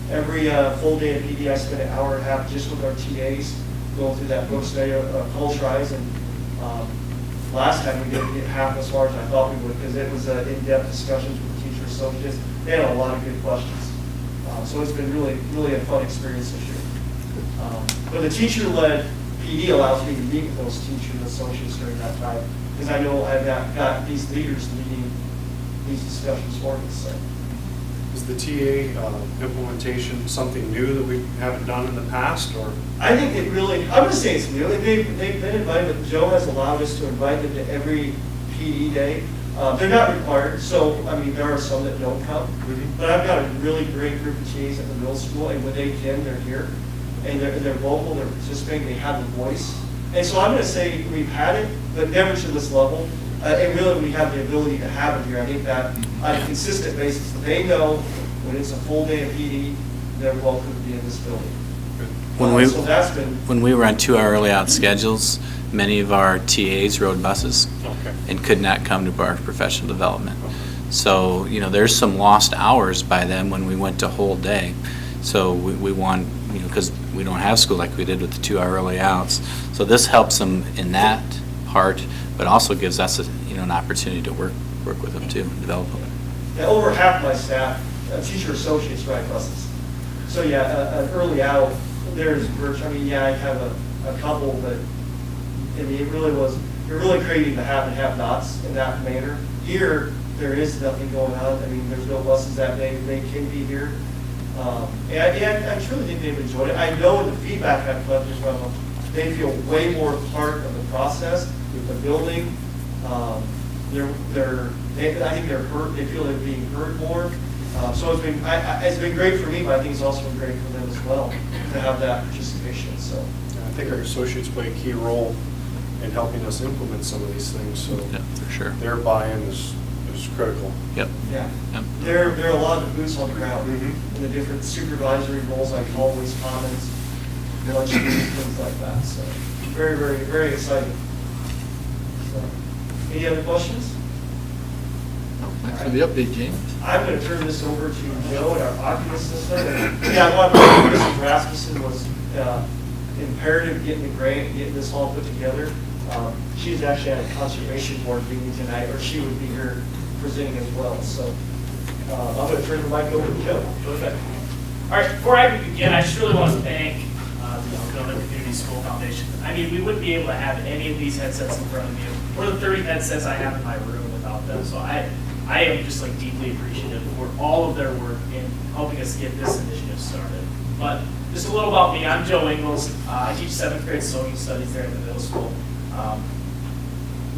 [SPEAKER 7] every full day of PD, I spend an hour and a half just with our TAs going through that book study of Culturize. And last time we didn't get half as far as I thought we would, because it was in-depth discussions with the teacher associates. They had a lot of good questions. So it's been really, really a fun experience this year. But the teacher-led PD allows me to meet with those teachers and associates during that time, because I know I've got these leaders leading these discussions for me. So.
[SPEAKER 9] Is the TA implementation something new that we haven't done in the past, or?
[SPEAKER 7] I think it really, I'm going to say it's new. They've been invited, but Joe has allowed us to invite them to every PD day. They're not required, so, I mean, there are some that don't come.
[SPEAKER 9] Mm-hmm.
[SPEAKER 7] But I've got a really great group of TAs at the middle school, and when they can, they're here. And they're vocal, they're participating, they have a voice. And so I'm going to say we've had it, but never to this level. And really, we have the ability to have it here. I think that on a consistent basis, they know when it's a full day of PD, they're welcome to be in this building. So that's been...
[SPEAKER 5] When we were on 2-hour early out schedules, many of our TAs rode buses and could not come to our professional development. So, there's some lost hours by them when we went to whole day. So we want, because we don't have school like we did with the 2-hour early outs. So this helps them in that part, but also gives us an opportunity to work with them too and develop them.
[SPEAKER 7] Yeah, over half my staff, teacher associates, ride buses. So yeah, an early out, there's virtual. I mean, I have a couple, but I mean, you're really creating the have and have-nots in that manner. Here, there is nothing going on. I mean, there's no buses that day. They can be here. And I truly think they've enjoyed it. I know the feedback I've collected from them, they feel way more part of the process with the building. I think they're heard. They feel they're being heard more. So it's been great for me, but I think it's also been great for them as well to have that participation. So
[SPEAKER 9] I think our associates play a key role in helping us implement some of these things. So
[SPEAKER 5] Yeah, for sure.
[SPEAKER 9] their buy-in is critical.
[SPEAKER 5] Yep.
[SPEAKER 7] yeah,
[SPEAKER 5] Yep.
[SPEAKER 7] there are a lot of boots on the ground
[SPEAKER 9] Mhm.
[SPEAKER 7] in the different supervisory roles, like hallways, commons, lunch meetings, things like that. So very, very, very exciting. So, any other questions?
[SPEAKER 2] Thanks for the update, James.
[SPEAKER 7] I'm going to turn this over to Joe and our Oculus system. Yeah, I want to say Mrs. Rasmussen was imperative getting the grant, getting this all put together. She's actually at a conservation board meeting tonight, or she would be here presenting as well. So I'm going to turn the mic over to Joe. Go ahead.
[SPEAKER 8] All right, before I begin, I just really want to thank the Elkhorn Community School Foundation. I mean, we wouldn't be able to have any of these headsets in front of you, or the 30 headsets I have in my room without them. So I am just like deeply appreciative for all of their work in helping us get this initiative started. But just a little about me. I'm Joe Ingles. I teach 7th grade social studies there in the middle school.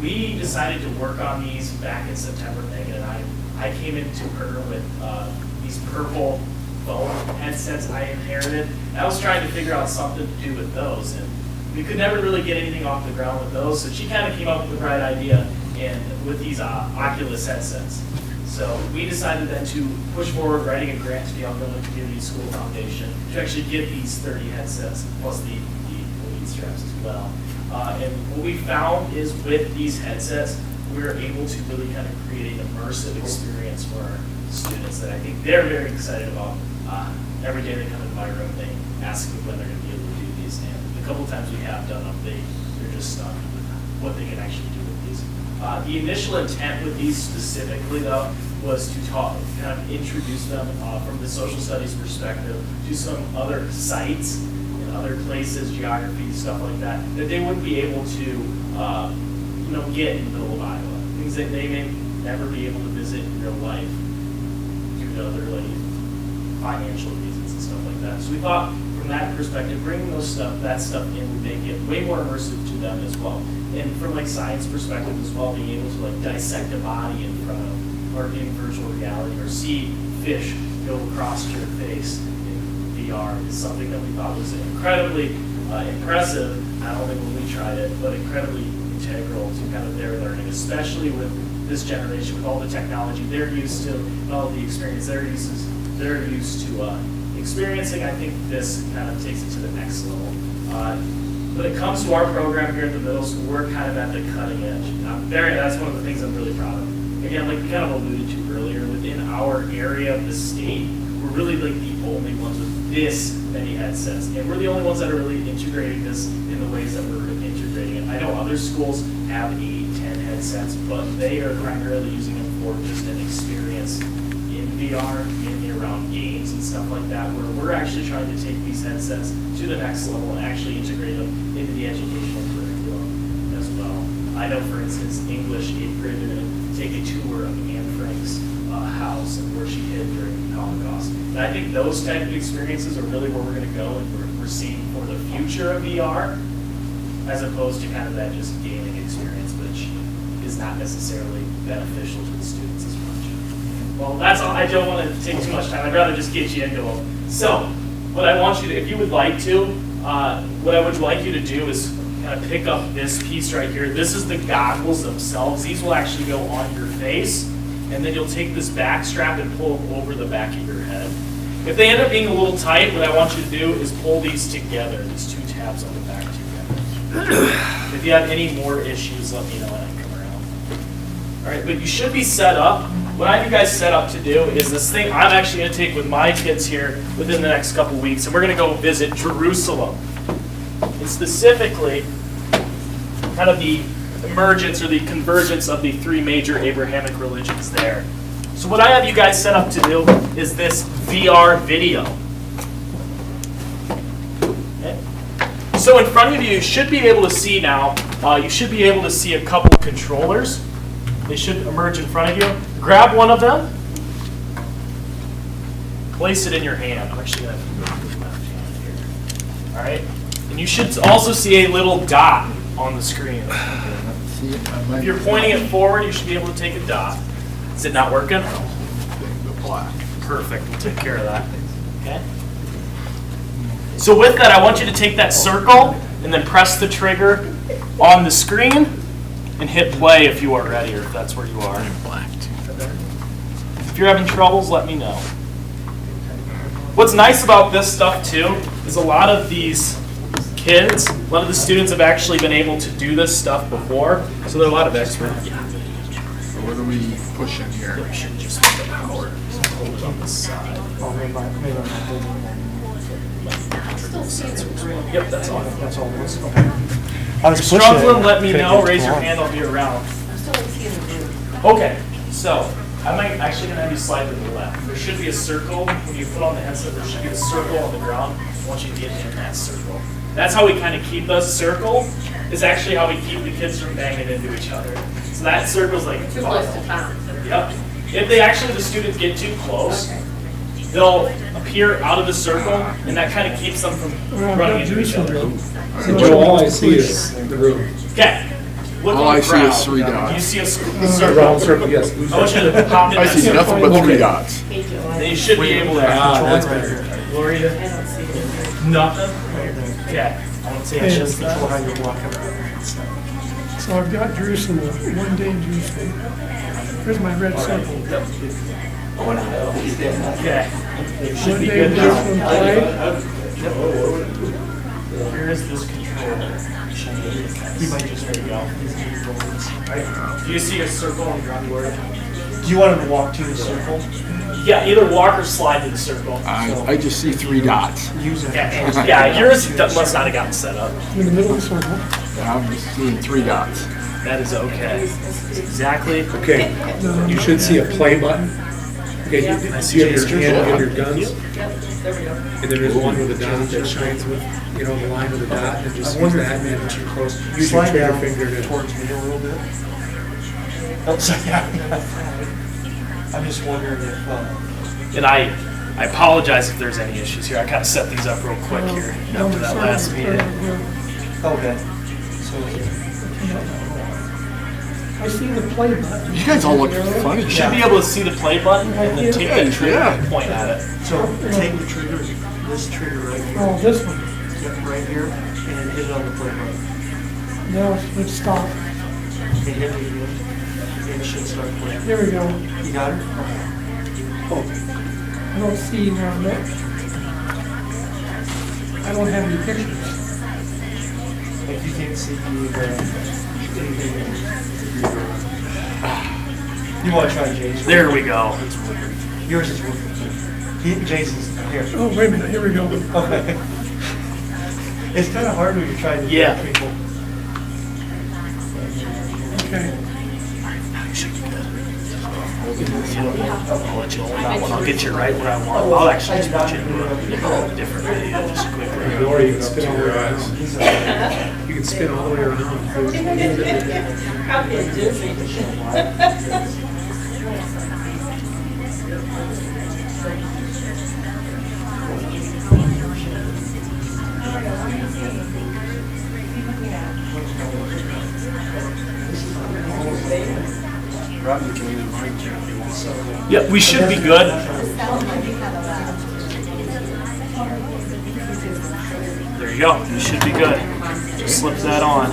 [SPEAKER 8] We decided to work on these back in September, Megan and I came into her with these purple phone headsets I inherited. And I was trying to figure out something to do with those, and we could never really get anything off the ground with those. So she kind of came up with the bright idea with these Oculus headsets. So we decided then to push forward writing a grant to the Elkhorn Community School Foundation to actually get these 30 headsets plus the lead straps as well. And what we found is with these headsets, we're able to really kind of create an immersive experience for our students that I think they're very excited about. Every day they come into my room, they ask me when they're going to be able to do these. a couple times we have done them, they're just stunned with what they can actually do with these. The initial intent with these specifically, though, was to kind of introduce them from the social studies perspective to some other sites and other places, geography, stuff like that, that they wouldn't be able to, get in the middle of Iowa. Things that they may never be able to visit in real life due to other financial reasons and stuff like that. So we thought, from that perspective, bringing that stuff in would make it way more immersive to them as well. And from science perspective as well, being able to dissect a body in front of, or in virtual reality, or see fish go across your face in VR is something that we thought was incredibly impressive, not only when we tried it, but incredibly integral to kind of their learning, especially with this generation, with all the technology they're used to, and all the experience they're used to experiencing. I think this kind of takes it to the next level. When it comes to our program here at the middle school, we're kind of at the cutting edge. That's one of the things I'm really proud of. Again, like we kind of alluded to earlier, within our area of the state, we're really the only ones with this many headsets. And we're the only ones that are really integrating this in the ways that we're integrating it. I know other schools have 8, 10 headsets, but they are primarily using them for just an experience in VR, mainly around games and stuff like that, where we're actually trying to take these headsets to the next level and actually integrate them into the educational curriculum as well. I know, for instance, English 8th grade, they're going to take a tour of Anne Frank's house and where she hid during the Holocaust. And I think those type of experiences are really where we're going to go, and we're seeing for the future of VR, as opposed to kind of that just gaming experience, which is not necessarily beneficial to the students as much. Well, that's all. I don't want to take too much time. I'd rather just get you into them. So, what I want you to, if you would like to, what I would like you to do is kind of pick up this piece right here. This is the goggles themselves. These will actually go on your face, and then you'll take this back strap and pull them over the back of your head. If they end up being a little tight, what I want you to do is pull these together, these 2 tabs on the back together. If you have any more issues, let me know and I can come around. All right, but you should be set up. What I have you guys set up to do is this thing I'm actually going to take with my kids here within the next couple weeks, and we're going to go visit Jerusalem. And specifically, kind of the emergence or the convergence of the 3 major Abrahamic religions there. So what I have you guys set up to do is this VR video. Okay. So in front of you, you should be able to see now, you should be able to see a couple controllers. They should emerge in front of you. Grab one of them. Place it in your hand. I'm actually going to have to go with my left hand here. All right. And you should also see a little dot on the screen. If you're pointing it forward, you should be able to take a dot. Is it not working? Perfect. We'll take care of that. Okay. So with that, I want you to take that circle and then press the trigger on the screen and hit play if you are ready, or if that's where you are. If you're having troubles, let me know. What's nice about this stuff too is a lot of these kids, a lot of the students have actually been able to do this stuff before, so they're a lot of experts.
[SPEAKER 1] So what do we push in here?
[SPEAKER 8] We should just put the power hold on the side. Yep, that's all. That's all.
[SPEAKER 3] I was pushing
[SPEAKER 8] Struggling,
[SPEAKER 3] it.
[SPEAKER 8] let me
[SPEAKER 3] Couldn't
[SPEAKER 8] know.
[SPEAKER 3] get it
[SPEAKER 8] Raise your
[SPEAKER 3] on.
[SPEAKER 8] hand. I'll be around.
[SPEAKER 4] I'm still seeing the blue.
[SPEAKER 8] Okay, so I might actually gonna have you slide to the left. There should be a circle when you put on the headset. There should be a circle on the ground. I want you to get in that circle. That's how we kind of keep the circle. Is actually how we keep the kids from banging into each other. So that circle's like
[SPEAKER 4] Too close to town.
[SPEAKER 8] Yep. If they actually, the students get too close, they'll appear out of the circle, and that kind of keeps them from running into each other.
[SPEAKER 10] All I see is the room.
[SPEAKER 8] Okay. Look
[SPEAKER 1] All
[SPEAKER 8] on
[SPEAKER 1] I
[SPEAKER 8] the
[SPEAKER 1] see
[SPEAKER 8] crowd.
[SPEAKER 1] is 3
[SPEAKER 8] Do you
[SPEAKER 1] dots.
[SPEAKER 8] see a
[SPEAKER 10] Round
[SPEAKER 8] circle?
[SPEAKER 10] circle, yes.
[SPEAKER 8] I want you to pop in
[SPEAKER 1] I
[SPEAKER 8] that
[SPEAKER 1] see
[SPEAKER 8] circle.
[SPEAKER 1] nothing but 3
[SPEAKER 10] Okay.
[SPEAKER 1] dots.
[SPEAKER 8] Then you should be able to.
[SPEAKER 10] That's better.
[SPEAKER 8] Gloria,
[SPEAKER 4] I don't see it.
[SPEAKER 8] nothing? Okay. I want to say it's just
[SPEAKER 6] Control
[SPEAKER 8] that.
[SPEAKER 6] how you're walking around. So I've got Jerusalem, 1 day in Jerusalem. Here's my red circle.
[SPEAKER 8] Okay. You should
[SPEAKER 6] 1
[SPEAKER 8] be
[SPEAKER 6] day
[SPEAKER 8] good
[SPEAKER 6] in
[SPEAKER 8] now.
[SPEAKER 6] Jerusalem play.
[SPEAKER 8] Here is this controller. He might just, there you go. Right. Do you see a circle on the ground, Gloria?
[SPEAKER 7] Do you want him to walk to the circle?
[SPEAKER 8] Yeah, either walk or slide to the circle.
[SPEAKER 2] I just see 3 dots.
[SPEAKER 8] Yeah, yours must not have gotten set up.
[SPEAKER 6] In the middle of the circle.
[SPEAKER 2] I'm just seeing 3 dots.
[SPEAKER 8] That is okay. Exactly.
[SPEAKER 3] Okay, you should see a play button. Okay, you have your hand on your guns, and then there's one with a dot that shines with, the line with a dot, and just use that, and then use your
[SPEAKER 7] Slide
[SPEAKER 3] trigger
[SPEAKER 7] down
[SPEAKER 3] finger to.
[SPEAKER 7] towards me a little bit. Oh, sorry, yeah. I'm just wondering if,
[SPEAKER 8] And I apologize if there's any issues here. I kind of set these up real quick here after that last meeting.
[SPEAKER 7] okay. So,
[SPEAKER 6] I see the play button.
[SPEAKER 2] You guys all look funny.
[SPEAKER 8] You should be able to see the play button and then take that trigger and point at it.
[SPEAKER 7] so take the trigger, this trigger right here.
[SPEAKER 6] Oh, this one.
[SPEAKER 7] Yep, right here, and hit it on the play button.
[SPEAKER 6] Now let's stop.
[SPEAKER 7] And hit it again. And it should start playing.
[SPEAKER 6] There we go.
[SPEAKER 7] You got it?
[SPEAKER 6] I don't see now, no. I don't have any pictures.
[SPEAKER 7] Like you can't see anything. You want to try Jason's?
[SPEAKER 8] There we go.
[SPEAKER 7] Yours is working. Jason's here.
[SPEAKER 6] Oh, wait a minute, here we go.
[SPEAKER 7] Okay. It's kind of hard when you're trying to
[SPEAKER 8] Yeah.
[SPEAKER 7] get people.
[SPEAKER 6] Okay.
[SPEAKER 8] I'll let you hold that one. I'll get you right where I want. I'll actually just put you into a different video just quickly.
[SPEAKER 3] Or you can spin all the way around. You can spin all the way around.
[SPEAKER 4] Probably dizzy.
[SPEAKER 8] Yep, we should be good. There you go. You should be good. Just slip that on.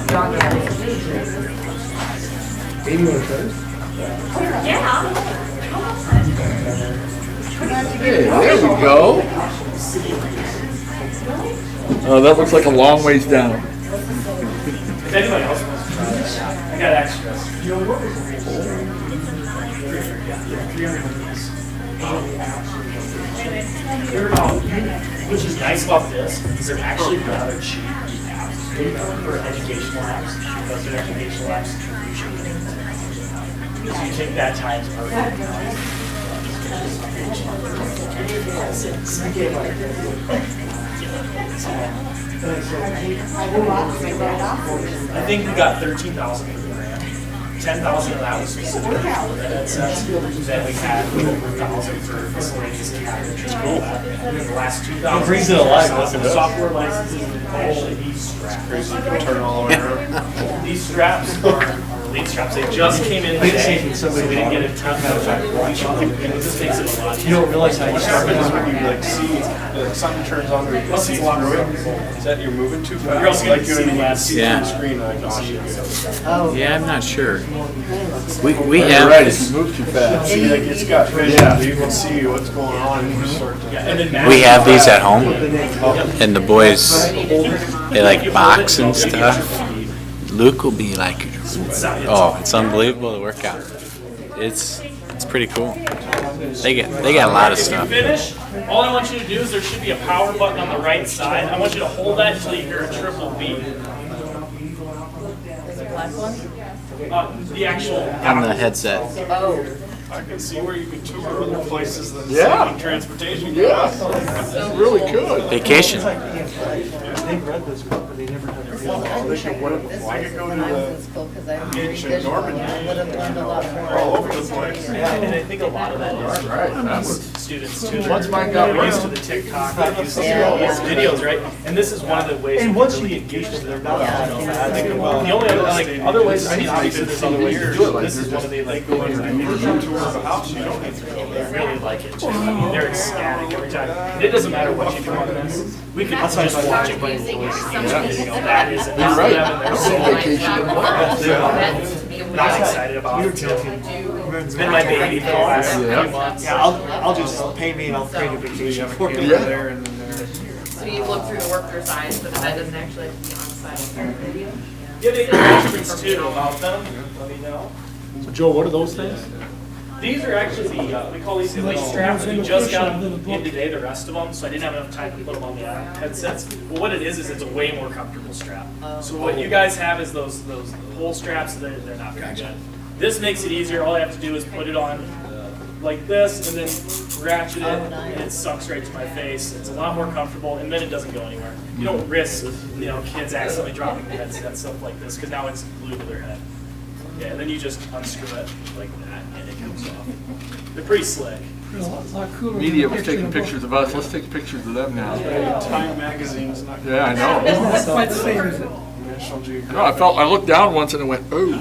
[SPEAKER 3] Amy, you want to try this?
[SPEAKER 2] Hey, there we go. Oh, that looks like a long ways down.
[SPEAKER 8] If anybody else wants to try this, I got extras. Which is nice about this is they're actually rather cheap apps for educational apps because they're educational apps. So you take that times I think we got 13,000 for the grant. 10,000 of that was specific for the headsets. Then we had 4,000 for miscellaneous cabinetry. And then the last 2,000.
[SPEAKER 7] It brings it alive, doesn't it?
[SPEAKER 8] Software licenses and actually these straps.
[SPEAKER 9] Crazy, you can turn all the way around.
[SPEAKER 8] These straps are lead straps. They just came in today, so we didn't get a ton of this makes it a lot easier.
[SPEAKER 7] You don't realize how you start
[SPEAKER 9] Is
[SPEAKER 7] with
[SPEAKER 9] when you
[SPEAKER 7] this.
[SPEAKER 9] like see, something turns on where you can
[SPEAKER 8] Plus
[SPEAKER 9] see
[SPEAKER 8] it's a lot
[SPEAKER 9] through it.
[SPEAKER 8] more.
[SPEAKER 9] Is that you're moving too
[SPEAKER 8] You're
[SPEAKER 9] fast?
[SPEAKER 8] also gonna
[SPEAKER 9] Like you
[SPEAKER 8] see
[SPEAKER 9] know, you can
[SPEAKER 8] less.
[SPEAKER 9] see
[SPEAKER 5] Yeah.
[SPEAKER 9] through the screen, I can see it.
[SPEAKER 5] Yeah, I'm not sure. We
[SPEAKER 2] You're
[SPEAKER 5] have
[SPEAKER 2] right, if you move too fast.
[SPEAKER 9] See, like it's got vision, you can see what's going on. You just sort of-
[SPEAKER 8] Yeah, and then
[SPEAKER 5] we have these at home, and the boys they like box and stuff. Luke will be like, oh, it's unbelievable to work out. It's pretty cool. They got a lot of
[SPEAKER 8] If you
[SPEAKER 5] stuff.
[SPEAKER 8] finish, all I want you to do is there should be a power button on the right side. I want you to hold that until you hear a triple B. The actual.
[SPEAKER 5] On the headset.
[SPEAKER 4] Oh.
[SPEAKER 9] I can see where you can tour other places than
[SPEAKER 2] Yeah.
[SPEAKER 9] saving transportation.
[SPEAKER 2] Yeah, that's really good.
[SPEAKER 5] Vacation.
[SPEAKER 7] They read this book, but they never had a real knowledge.
[SPEAKER 9] I could go to the ancient Norman
[SPEAKER 4] I would have learned a lot more.
[SPEAKER 9] all over the place.
[SPEAKER 8] And I think a lot of that is
[SPEAKER 2] Right.
[SPEAKER 8] students too.
[SPEAKER 2] Once mine got
[SPEAKER 8] They're used to
[SPEAKER 2] around.
[SPEAKER 8] the TikTok, they're used to all these videos, right? And this is one of the ways
[SPEAKER 7] And
[SPEAKER 8] we
[SPEAKER 7] once
[SPEAKER 8] really
[SPEAKER 7] you
[SPEAKER 8] engage
[SPEAKER 7] get
[SPEAKER 8] with their
[SPEAKER 7] to
[SPEAKER 8] knowledge. The only other, like, other ways, I mean, obviously there's other ways to do it, this is one of the, like,
[SPEAKER 9] Tour of a house, you don't need to go
[SPEAKER 8] they
[SPEAKER 9] there.
[SPEAKER 8] really like it too. I mean, they're ecstatic every time. And it doesn't matter what you do on this. We could just watch it by the voice. That is enough
[SPEAKER 2] You're
[SPEAKER 8] for
[SPEAKER 2] right.
[SPEAKER 8] them and they're
[SPEAKER 2] That's
[SPEAKER 8] so
[SPEAKER 2] a vacation in one.
[SPEAKER 8] not excited about it too. It's been my baby for the last few
[SPEAKER 2] Yeah.
[SPEAKER 8] months.
[SPEAKER 7] Yeah, I'll just pay me and I'll create a vacation for you.
[SPEAKER 2] Yeah.
[SPEAKER 9] There and then there.
[SPEAKER 4] So you look through the worker side, but that doesn't actually have to be on site.
[SPEAKER 8] Give me questions too about them, let me know.
[SPEAKER 3] So Joe, what are those things?
[SPEAKER 8] These are actually the, we call these the lace straps. We just got them in today, the rest of them, so I didn't have enough time to put them on the headsets. But what it is it's a way more comfortable strap. So what you guys have is those whole straps, they're not very good. This makes it easier. All I have to do is put it on like this and then ratchet it, and it sucks right to my face. It's a lot more comfortable, and then it doesn't go anywhere. You don't risk, kids accidentally dropping the headset, stuff like this, because now it's glued to their head. Yeah, and then you just unscrew it like that, and it comes off. They're pretty slick.
[SPEAKER 6] A lot cooler than
[SPEAKER 2] Media
[SPEAKER 6] the
[SPEAKER 2] was
[SPEAKER 6] picture
[SPEAKER 2] taking
[SPEAKER 6] in the book.
[SPEAKER 2] pictures of us, let's take pictures of them now.
[SPEAKER 9] Time Magazine's not.
[SPEAKER 2] Yeah, I know.
[SPEAKER 6] It's not quite the same, is it?
[SPEAKER 9] National Geographic.
[SPEAKER 2] No, I looked down once and it went, ooh.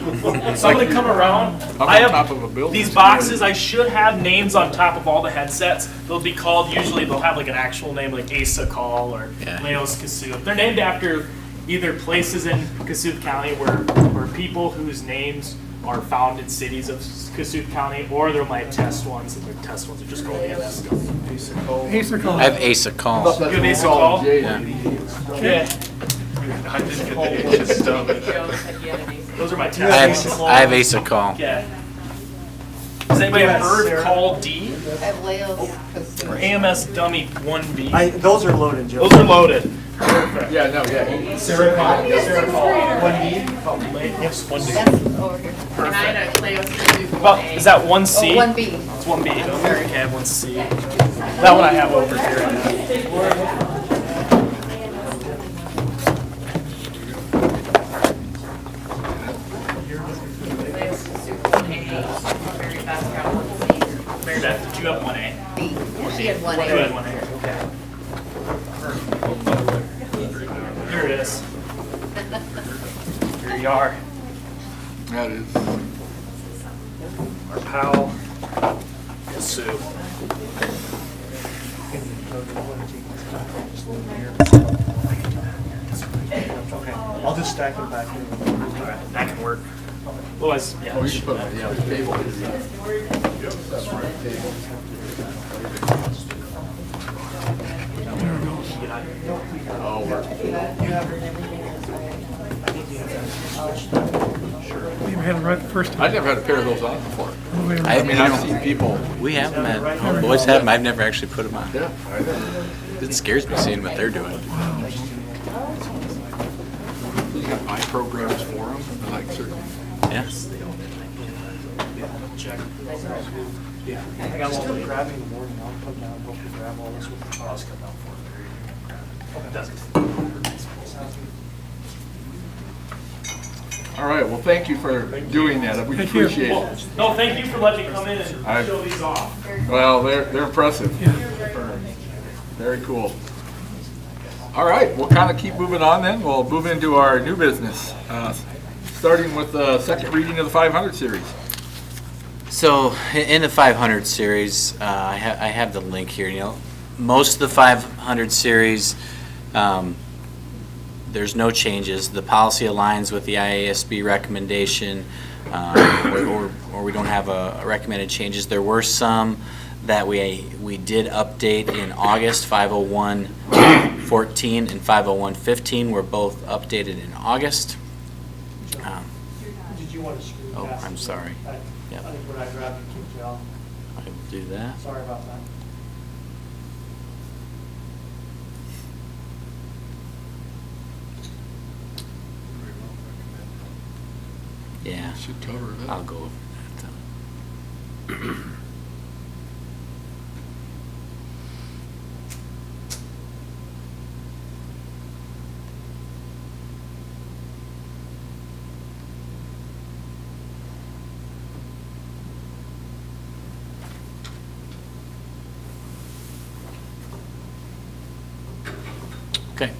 [SPEAKER 8] So I'm gonna come around.
[SPEAKER 2] I'm
[SPEAKER 8] I
[SPEAKER 2] on top
[SPEAKER 8] have
[SPEAKER 2] of a building.
[SPEAKER 8] these boxes. I should have names on top of all the headsets. They'll be called, usually they'll have like an actual name, like Asa Call or Leos Kasuth. They're named after either places in Kasuth County where people whose names are found in cities of Kasuth County, or they're my test ones, and their test ones are just called MS.
[SPEAKER 6] Asa Call.
[SPEAKER 5] I have Asa Call.
[SPEAKER 8] You have Asa Call?
[SPEAKER 2] Yeah.
[SPEAKER 8] Yeah.
[SPEAKER 9] I didn't get the H's stuff.
[SPEAKER 4] Joe said you had an ace.
[SPEAKER 8] Those are my
[SPEAKER 5] I
[SPEAKER 8] test
[SPEAKER 5] have,
[SPEAKER 8] ones.
[SPEAKER 5] I have Asa Call.
[SPEAKER 8] Yeah. Does anybody have heard Call D?
[SPEAKER 11] At Leo's
[SPEAKER 8] Or AMS Dummy 1B?
[SPEAKER 7] Those are loaded, Joe.
[SPEAKER 8] Those are loaded. Perfect.
[SPEAKER 2] Yeah, no, yeah.
[SPEAKER 8] Sarah Call.
[SPEAKER 11] That's over here.
[SPEAKER 4] And I had a Cleo's Kasuth
[SPEAKER 8] About,
[SPEAKER 4] 1A.
[SPEAKER 8] is that 1C?
[SPEAKER 11] Oh, 1B.
[SPEAKER 8] It's 1B. Okay, I have 1C. That one I have over here.
[SPEAKER 4] Cleo's Kasuth 1A. Very fast got 1C.
[SPEAKER 8] Mary Beth, did you have 1A?
[SPEAKER 11] B. She had
[SPEAKER 8] You had
[SPEAKER 11] 1A.
[SPEAKER 8] 1A, okay. Here it is. Here you are.
[SPEAKER 2] That is.
[SPEAKER 8] Our pal, Sue.
[SPEAKER 7] I'll just stack them back here.
[SPEAKER 8] Alright, that can work. Otherwise, yeah.
[SPEAKER 2] Oh, you should put it, yeah, the table. That's right, table. Oh,
[SPEAKER 6] You had it right the first time.
[SPEAKER 2] I never had a pair of those on before.
[SPEAKER 5] I
[SPEAKER 2] mean, I've seen people.
[SPEAKER 5] We have them at home. Boys have them. I've never actually put them on.
[SPEAKER 2] Yeah, I know.
[SPEAKER 5] It scares me seeing what they're doing.
[SPEAKER 2] You got my programs for them, I like certain.
[SPEAKER 5] Yeah.
[SPEAKER 7] I got one grabbing in the morning. I'll come down, help you grab all this with the car.
[SPEAKER 2] All right, well, thank you for doing that, we
[SPEAKER 6] Thank you.
[SPEAKER 2] appreciate
[SPEAKER 8] Well,
[SPEAKER 2] it.
[SPEAKER 8] no, thank you for letting me come in and
[SPEAKER 2] I-
[SPEAKER 8] show these off.
[SPEAKER 2] Well, they're impressive. Very cool. All right, we'll kind of keep moving on then. We'll move into our new business, starting with the second reading of the 500 series.
[SPEAKER 5] So in the 500 series, I have the link here. Most of the 500 series, there's no changes. The policy aligns with the IASB recommendation, or we don't have a recommended changes. There were some that we did update in August. 501.14 and 501.15 were both updated in August.
[SPEAKER 7] Did you want to screw
[SPEAKER 5] Oh,
[SPEAKER 7] past
[SPEAKER 5] I'm
[SPEAKER 7] it?
[SPEAKER 5] sorry.
[SPEAKER 7] I
[SPEAKER 5] Yep.
[SPEAKER 7] think when I grabbed it, kicked you off.
[SPEAKER 5] I will do that.
[SPEAKER 7] Sorry about that.
[SPEAKER 5] Yeah,
[SPEAKER 2] Should cover that.
[SPEAKER 5] I'll go. Okay.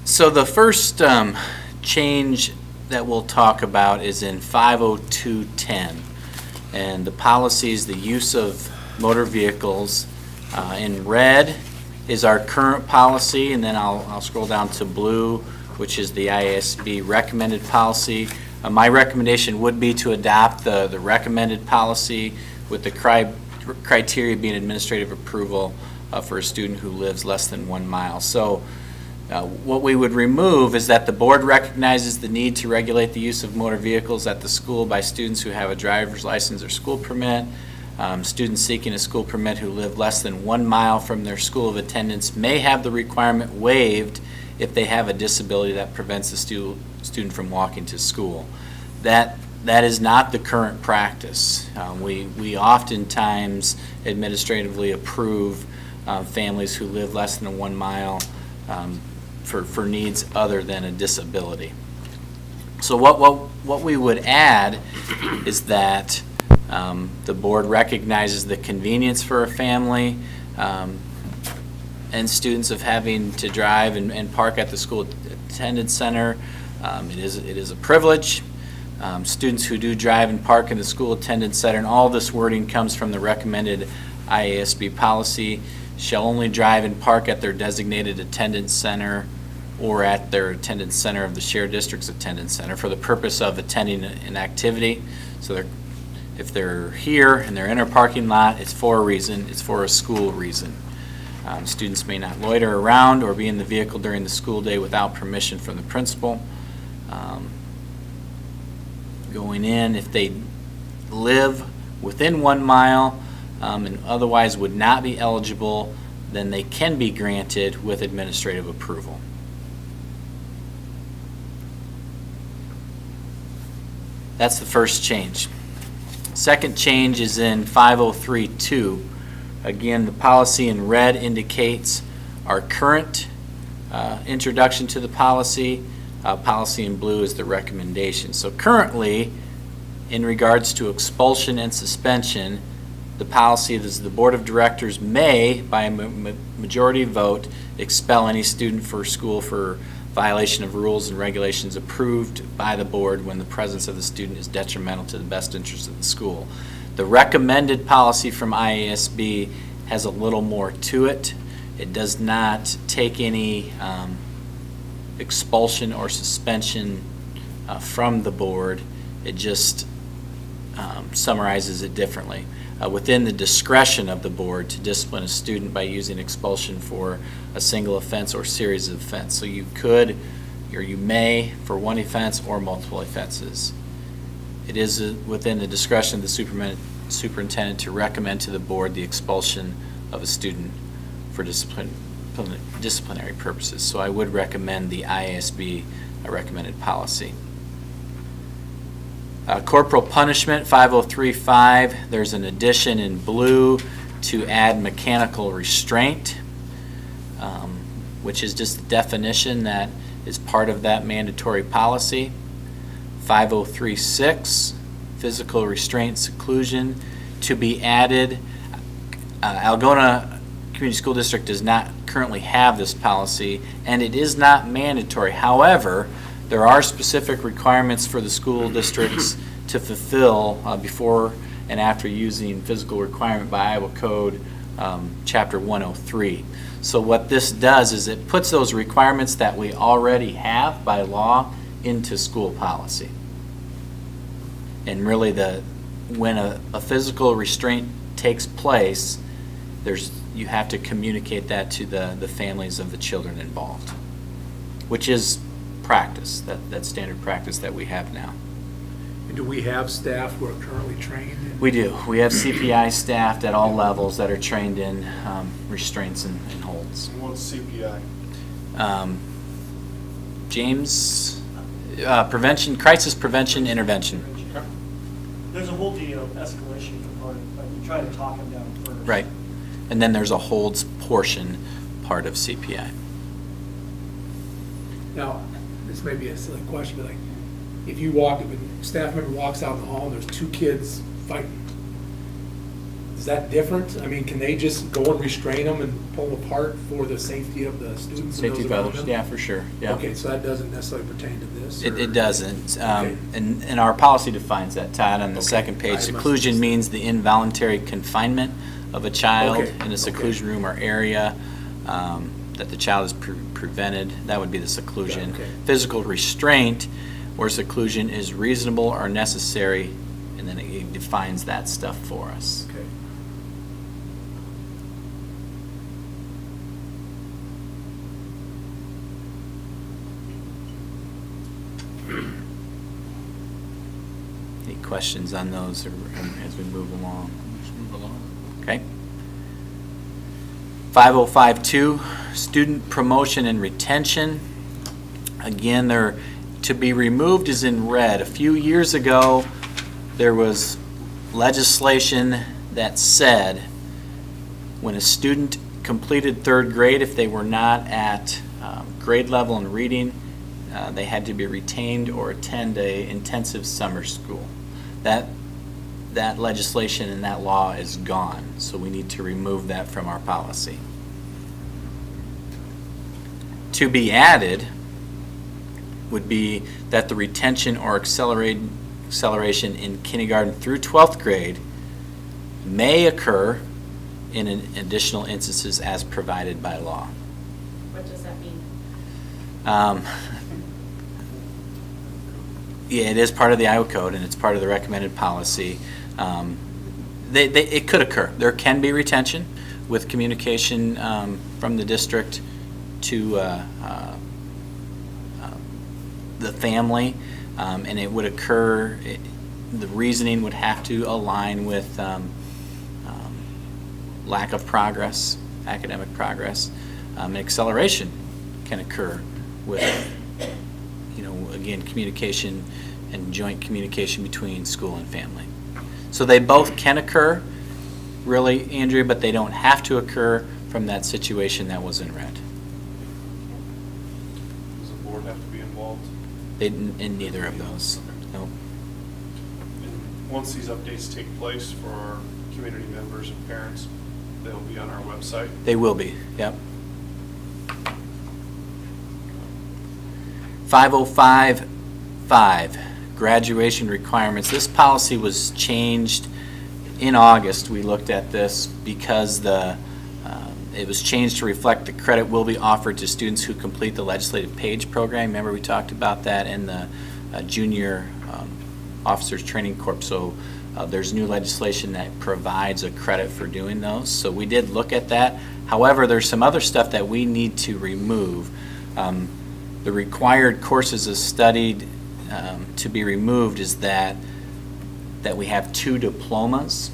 [SPEAKER 5] So the first change that we'll talk about is in 50210. And the policies, the use of motor vehicles. In red is our current policy, and then I'll scroll down to blue, which is the IASB recommended policy. My recommendation would be to adopt the recommended policy with the criteria being administrative approval for a student who lives less than 1 mile. So What we would remove is that the board recognizes the need to regulate the use of motor vehicles at the school by students who have a driver's license or school permit. Students seeking a school permit who live less than 1 mile from their school of attendance may have the requirement waived if they have a disability that prevents the student from walking to school. That is not the current practice. We oftentimes administratively approve families who live less than 1 mile for needs other than a disability. So what we would add is that the board recognizes the convenience for a family and students of having to drive and park at the school attendance center. It is a privilege. Students who do drive and park in the school attendance center, and all this wording comes from the recommended IASB policy, shall only drive and park at their designated attendance center or at their attendance center of the shared district's attendance center for the purpose of attending an activity. So if they're here and they're in our parking lot, it's for a reason, it's for a school reason. Students may not loiter around or be in the vehicle during the school day without permission from the principal. Going in, if they live within 1 mile and otherwise would not be eligible, then they can be granted with administrative approval. That's the first change. Second change is in 503.2. Again, the policy in red indicates our current introduction to the policy. Policy in blue is the recommendation. So currently, in regards to expulsion and suspension, the policy is the Board of Directors may, by a majority vote, expel any student for school for violation of rules and regulations approved by the board when the presence of the student is detrimental to the best interest of the school. The recommended policy from IASB has a little more to it. It does not take any expulsion or suspension from the board. It just summarizes it differently. Within the discretion of the board to discipline a student by using expulsion for a single offense or series of offense. So you could, or you may, for one offense or multiple offenses. It is within the discretion of the superintendent to recommend to the board the expulsion of a student for disciplinary purposes. So I would recommend the IASB recommended policy. Corporal punishment, 503.5, there's an addition in blue to add mechanical restraint, which is just a definition that is part of that mandatory policy. 503.6, physical restraint seclusion, to be added. Algona Community School District does not currently have this policy, and it is not mandatory. However, there are specific requirements for the school districts to fulfill before and after using physical requirement by Iowa Code Chapter 103. So what this does is it puts those requirements that we already have by law into school policy. And really when a physical restraint takes place, you have to communicate that to the families of the children involved, which is practice, that standard practice that we have now.
[SPEAKER 3] And do we have staff who are currently trained?
[SPEAKER 5] We do. We have CPI staffed at all levels that are trained in restraints and holds.
[SPEAKER 9] What's CPI?
[SPEAKER 5] James, crisis prevention intervention.
[SPEAKER 7] There's a whole deal escalation component, but we try to talk them down first.
[SPEAKER 5] Right. And then there's a holds portion part of CPI.
[SPEAKER 3] Now, this may be a silly question, but like, if a staff member walks out in the hall and there's 2 kids fighting, is that different? I mean, can they just go and restrain them and pull them apart for the safety of the students?
[SPEAKER 5] Safety
[SPEAKER 3] and
[SPEAKER 5] of
[SPEAKER 3] those around
[SPEAKER 5] others,
[SPEAKER 3] them?
[SPEAKER 5] yeah, for sure. Yeah.
[SPEAKER 3] Okay, so that doesn't necessarily pertain to this?
[SPEAKER 5] It doesn't.
[SPEAKER 3] Okay.
[SPEAKER 5] And our policy defines that, Todd, on the second page.
[SPEAKER 3] I must have
[SPEAKER 5] Seclusion
[SPEAKER 3] missed
[SPEAKER 5] means the involuntary confinement of a child
[SPEAKER 3] Okay.
[SPEAKER 5] in a seclusion room or area that the child is prevented. That would be the seclusion.
[SPEAKER 3] Okay.
[SPEAKER 5] Physical restraint or seclusion is reasonable or necessary, and then it defines that stuff for us.
[SPEAKER 3] Okay.
[SPEAKER 5] Any questions on those or as we move along?
[SPEAKER 2] Let's move along.
[SPEAKER 5] Okay. 5052, student promotion and retention. Again, they're to be removed is in red. A few years ago, there was legislation that said when a student completed third grade, if they were not at grade level in reading, they had to be retained or attend a intensive summer school. That legislation and that law is gone, so we need to remove that from our policy. To be added would be that the retention or acceleration in kindergarten through 12th grade may occur in additional instances as provided by law.
[SPEAKER 4] What does that mean?
[SPEAKER 5] Yeah, it is part of the Iowa Code, and it's part of the recommended policy. It could occur. There can be retention with communication from the district to the family, and it would occur, the reasoning would have to align with lack of progress, academic progress. Acceleration can occur with, again, communication and joint communication between school and family. So they both can occur, really, Andrea, but they don't have to occur from that situation that was in red.
[SPEAKER 9] Does the board have to be involved?
[SPEAKER 5] In neither of those. No.
[SPEAKER 9] And once these updates take place for our community members and parents, they'll be on our website.
[SPEAKER 5] They will be, yep. 5055, graduation requirements. This policy was changed in August. We looked at this because it was changed to reflect the credit will be offered to students who complete the legislative PAGE program. Remember, we talked about that in the junior officers training corps. So there's new legislation that provides a credit for doing those. So we did look at that. However, there's some other stuff that we need to remove. The required courses as studied to be removed is that we have 2 diplomas.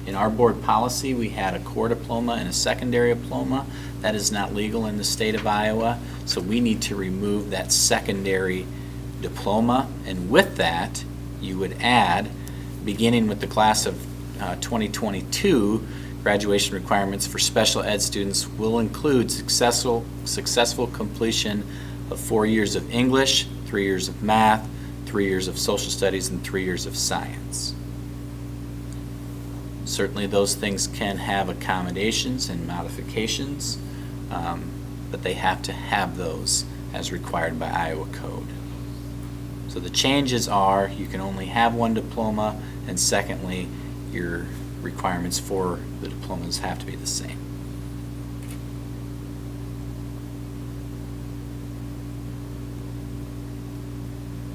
[SPEAKER 5] In our board policy, we had a core diploma and a secondary diploma. That is not legal in the state of Iowa, so we need to remove that secondary diploma. And with that, you would add, beginning with the class of 2022, graduation requirements for special ed students will include successful completion of 4 years of English, 3 years of math, 3 years of social studies, and 3 years of science. Certainly those things can have accommodations and modifications, but they have to have those as required by Iowa Code. So the changes are you can only have 1 diploma, and secondly, your requirements for the diplomas have to be the same.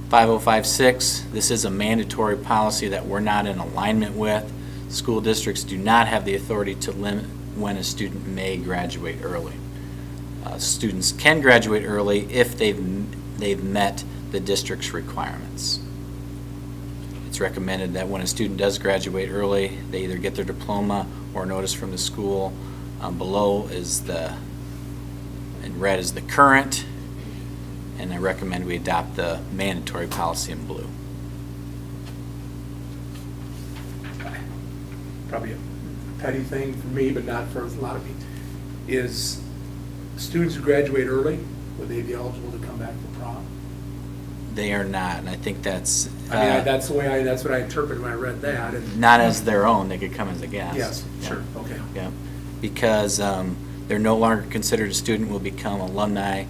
[SPEAKER 5] .5056, this is a mandatory policy that we're not in alignment with. School districts do not have the authority to limit when a student may graduate early. Students can graduate early if they've met the district's requirements. It's recommended that when a student does graduate early, they either get their diploma or notice from the school. Below is in red is the current, and I recommend we adopt the mandatory policy in blue.
[SPEAKER 3] Probably a petty thing for me, but not for a lot of people, is students who graduate early, would they be eligible to come back for prom?
[SPEAKER 5] They are not, and I think that's...
[SPEAKER 3] that's what I interpreted when I read that. And
[SPEAKER 5] not as their own, they could come as a guest.
[SPEAKER 3] Yes,
[SPEAKER 5] Yeah.
[SPEAKER 3] sure, okay.
[SPEAKER 5] Yeah, because they're no longer considered a student, will become alumni.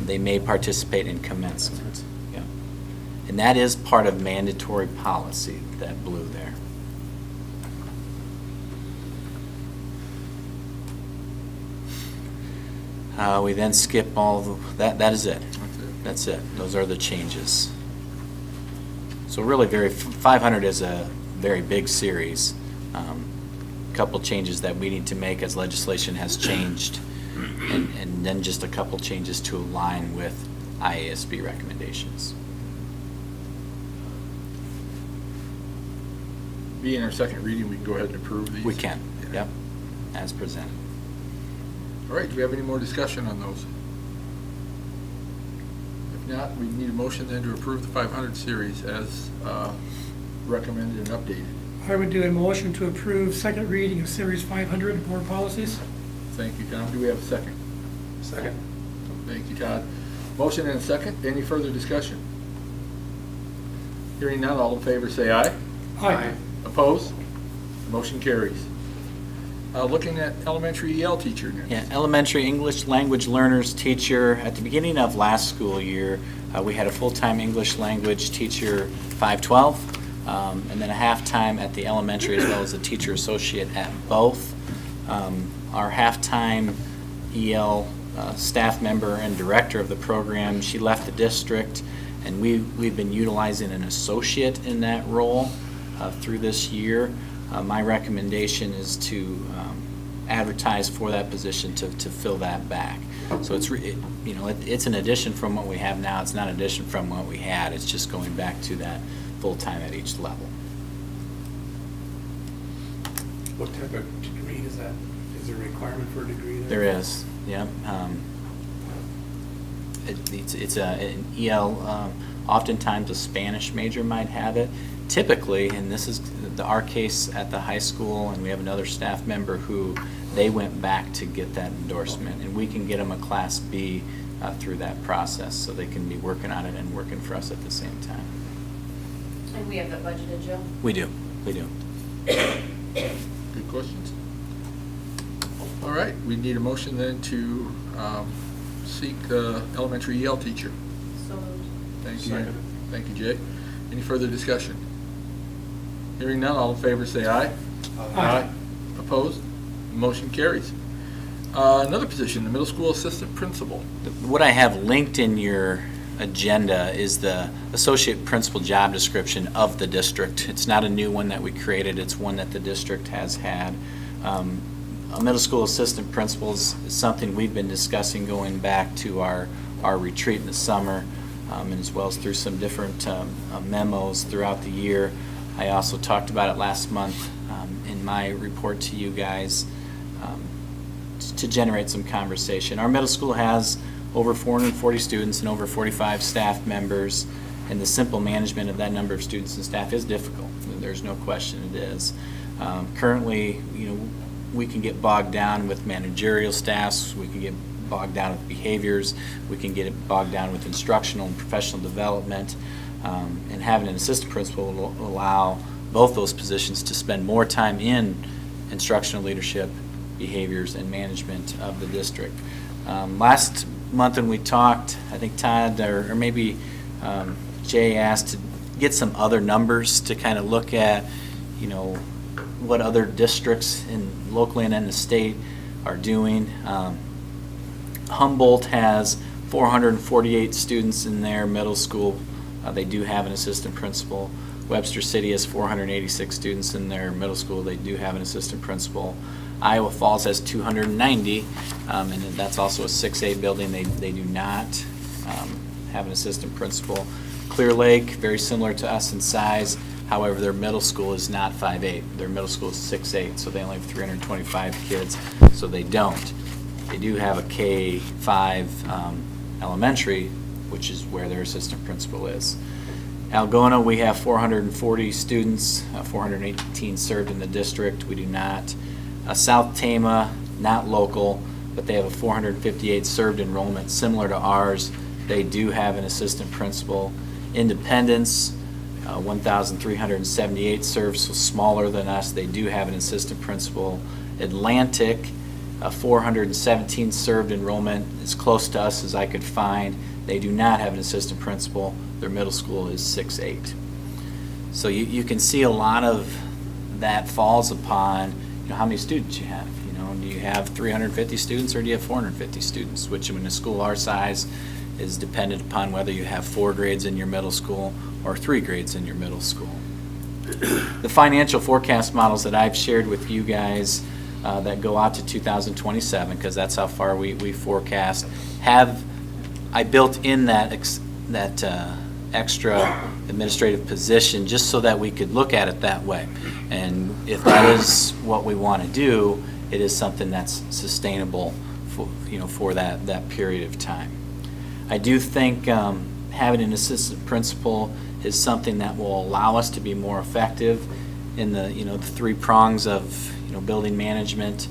[SPEAKER 5] They may participate in commencement. Yeah. And that is part of mandatory policy, that blue there. We then skip that is it. That's it. Those are the changes. So really 500 is a very big series. Couple changes that we need to make as legislation has changed, and then just a couple changes to align with IASB recommendations.
[SPEAKER 2] being our second reading, we can go ahead and approve these?
[SPEAKER 5] We can, yep, as presented.
[SPEAKER 2] All right, do we have any more discussion on those? If not, we need a motion then to approve the 500 series as recommended and updated.
[SPEAKER 6] I would do a motion to approve second reading of Series 500 of board policies.
[SPEAKER 2] Thank you, Tom. Do we have a second?
[SPEAKER 3] Second.
[SPEAKER 2] Thank you, Todd. Motion and a second. Any further discussion? Hearing none, all in favor say aye.
[SPEAKER 6] Aye.
[SPEAKER 2] Opposed? Motion carries. Looking at elementary EL teacher next.
[SPEAKER 5] Yeah, elementary English language learners teacher. At the beginning of last school year, we had a full-time English language teacher, 512, and then a half-time at the elementary as well as a teacher associate at both. Our half-time EL staff member and director of the program, she left the district, and we've been utilizing an associate in that role through this year. My recommendation is to advertise for that position to fill that back. So it's an addition from what we have now. It's not an addition from what we had. It's just going back to that full-time at each level.
[SPEAKER 3] What type of degree is that? Is there a requirement for a degree there?
[SPEAKER 5] There is, yeah. It's an EL, oftentimes a Spanish major might have it. Typically, and this is our case at the high school, and we have another staff member who they went back to get that endorsement, and we can get them a Class B through that process, so they can be working on it and working for us at the same time.
[SPEAKER 4] And we have that budgeted, Joe?
[SPEAKER 5] We do.
[SPEAKER 2] Good questions. All right, we need a motion then to seek the elementary EL teacher.
[SPEAKER 4] So moved.
[SPEAKER 2] Thank you.
[SPEAKER 9] Second.
[SPEAKER 2] Thank you, Jay. Any further discussion? Hearing none, all in favor say aye.
[SPEAKER 6] Aye.
[SPEAKER 2] Opposed? Motion carries. Another position, the middle school assistant principal.
[SPEAKER 5] What I have linked in your agenda is the associate principal job description of the district. It's not a new one that we created, it's one that the district has had. A middle school assistant principal is something we've been discussing going back to our retreat in the summer, and as well as through some different memos throughout the year. I also talked about it last month in my report to you guys to generate some conversation. Our middle school has over 440 students and over 45 staff members, and the simple management of that number of students and staff is difficult. There's no question it is. Currently, we can get bogged down with managerial staffs, we can get bogged down with behaviors, we can get bogged down with instructional and professional development, and having an assistant principal will allow both those positions to spend more time in instructional leadership, behaviors, and management of the district. Last month when we talked, I think Todd or maybe Jay asked to get some other numbers to kind of look at, what other districts locally and in the state are doing. Humboldt has 448 students in their middle school. They do have an assistant principal. Webster City has 486 students in their middle school. They do have an assistant principal. Iowa Falls has 290, and that's also a 6A building. They do not have an assistant principal. Clear Lake, very similar to us in size. However, their middle school is not 5'8". Their middle school is 6'8", so they only have 325 kids, so they don't. They do have a K-5 elementary, which is where their assistant principal is. Algona, we have 440 students, 418 served in the district. We do not. South Tama, not local, but they have a 458 served enrollment, similar to ours. They do have an assistant principal. Independence, 1,378 served, so smaller than us. They do have an assistant principal. Atlantic, 417 served enrollment, as close to us as I could find. They do not have an assistant principal. Their middle school is 6'8". So you can see a lot of that falls upon how many students you have. Do you have 350 students or do you have 450 students? Which in a school our size is dependent upon whether you have 4 grades in your middle school or 3 grades in your middle school. The financial forecast models that I've shared with you guys that go out to 2027, because that's how far we forecast, I built in that extra administrative position, just so that we could look at it that way. And if that is what we want to do, it is something that's sustainable for that period of time. I do think having an assistant principal is something that will allow us to be more effective in the the three prongs of building management,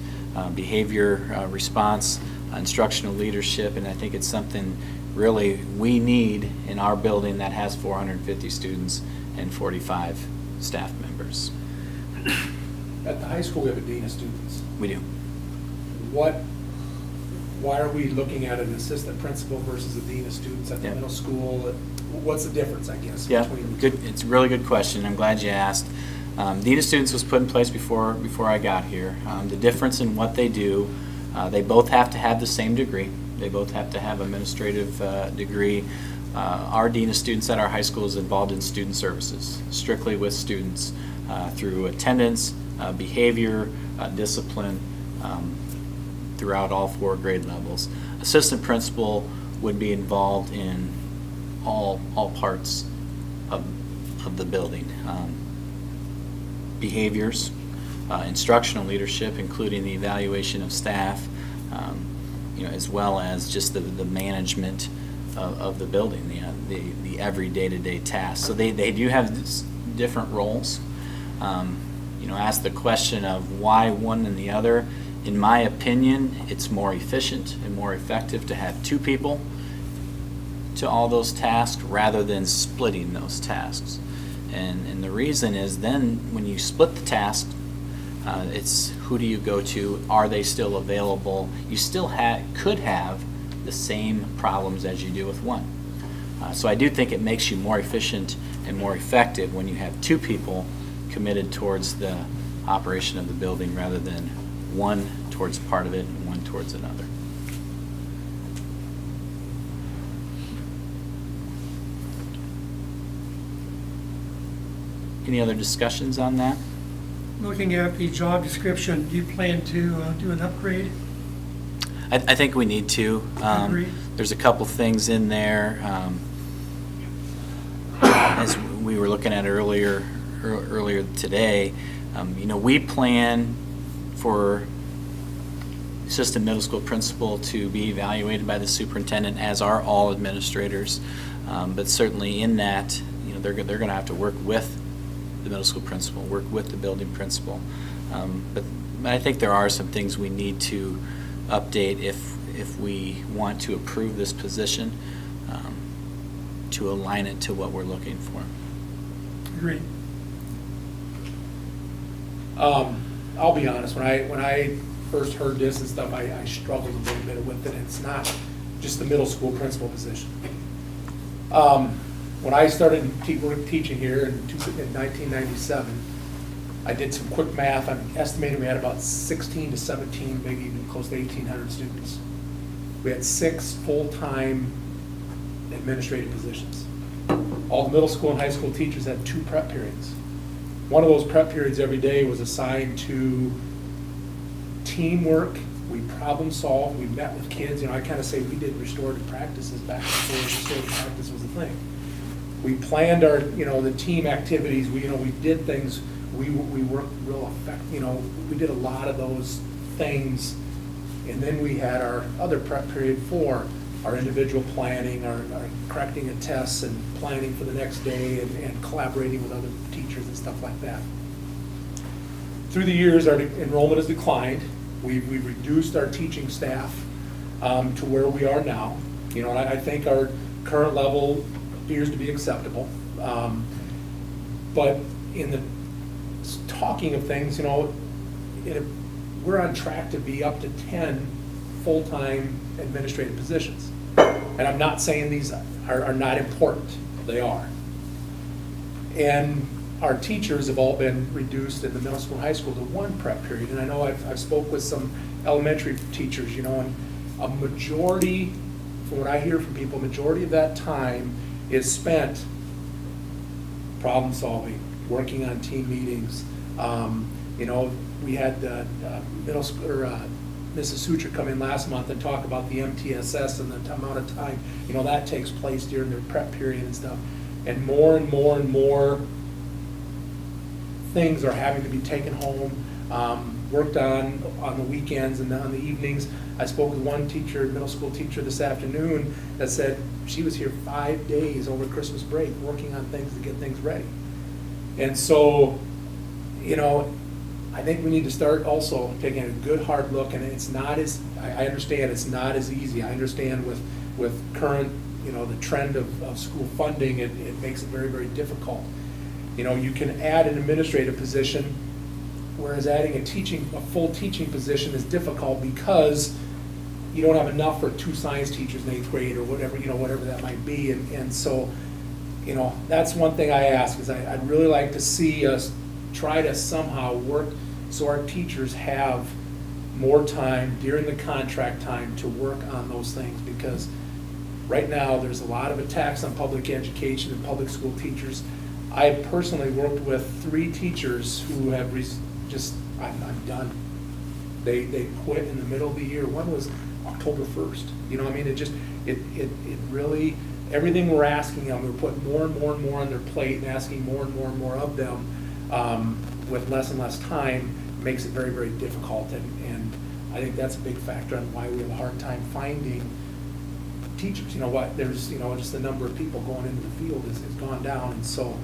[SPEAKER 5] behavior response, instructional leadership, and I think it's something really we need in our building that has 450 students and 45 staff members.
[SPEAKER 3] At the high school, we have a dean of students.
[SPEAKER 5] We do.
[SPEAKER 3] Why are we looking at an assistant principal versus a dean of students at the
[SPEAKER 5] Yeah.
[SPEAKER 3] middle school? What's the difference, I guess,
[SPEAKER 5] Yeah,
[SPEAKER 3] between the
[SPEAKER 5] good.
[SPEAKER 3] two?
[SPEAKER 5] It's a really good question. I'm glad you asked. Dean of Students was put in place before I got here. The difference in what they do, they both have to have the same degree. They both have to have administrative degree. Our Dean of Students at our high school is involved in student services, strictly with students through attendance, behavior, discipline, throughout all 4 grade levels. Assistant principal would be involved in all parts of the building. Behaviors, instructional leadership, including the evaluation of staff, as well as just the management of the building, the every day-to-day tasks. So they do have different roles. Ask the question of why one and the other. In my opinion, it's more efficient and more effective to have 2 people to all those tasks rather than splitting those tasks. And the reason is then when you split the task, it's who do you go to? Are they still available? You still could have the same problems as you do with one. So I do think it makes you more efficient and more effective when you have 2 people committed towards the operation of the building rather than one towards part of it and one towards another. Any other discussions on that?
[SPEAKER 6] Looking at the job description, do you plan to do an upgrade?
[SPEAKER 5] I think we need to.
[SPEAKER 6] Agreed.
[SPEAKER 5] There's a couple things in there. As we were looking at earlier today, we plan for assistant middle school principal to be evaluated by the superintendent, as are all administrators. But certainly in that, they're going to have to work with the middle school principal, work with the building principal. But I think there are some things we need to update if we want to approve this position, to align it to what we're looking for.
[SPEAKER 6] Agreed.
[SPEAKER 3] I'll be honest, when I first heard this and stuff, I struggled a little bit with it. It's not just the middle school principal position. When I started teaching here in 1997, I did some quick math. I'm estimating we had about 16 to 17, maybe even close to 1,800 students. We had 6 full-time administrative positions. All the middle school and high school teachers had 2 prep periods. One of those prep periods every day was assigned to teamwork. We problem solved. We met with kids. I kind of say we did restorative practices back before restorative practice was a thing. We planned our, the team activities. We did things. We worked real effective. We did a lot of those things. And then we had our other prep period for our individual planning, our correcting of tests and planning for the next day and collaborating with other teachers and stuff like that. Through the years, our enrollment has declined. We've reduced our teaching staff to where we are now. I think our current level appears to be acceptable. But in the talking of things, we're on track to be up to 10 full-time administrative positions. And I'm not saying these are not important. They are. And our teachers have all been reduced in the middle school and high school to 1 prep period. And I know I've spoke with some elementary teachers, and a majority, from what I hear from people, majority of that time is spent problem solving, working on team meetings. We had middle school, or Mrs. Sucher come in last month and talk about the MTSS and the amount of time, that takes place during their prep period and stuff. and more things are having to be taken home, worked on the weekends and on the evenings. I spoke with one teacher, middle school teacher this afternoon, that said she was here 5 days over Christmas break working on things to get things ready. And so, you know, I think we need to start also taking a good hard look, and it's not as, I understand it's not as easy. I understand with current, you know, the trend of school funding, it makes it very, very difficult. You know, you can add an administrative position, whereas adding a full teaching position is difficult because you don't have enough for 2 science teachers in 8th grade or whatever, you know, whatever that might be. And so, you know, that's one thing I ask, is I'd really like to see us try to somehow work so our teachers have more time during the contract time to work on those things, because right now there's a lot of attacks on public education and public school teachers. I personally worked with 3 teachers who have I'm done. They quit in the middle of the year. One was October 1st. You know, I mean, it really, everything we're asking them, we're putting more and more on their plate and asking more and more of them, with less and less time, makes it very, very difficult. And I think that's a big factor on why we have a hard time finding teachers. You know what, there's, you know, just the number of people going into the field has gone down. And so,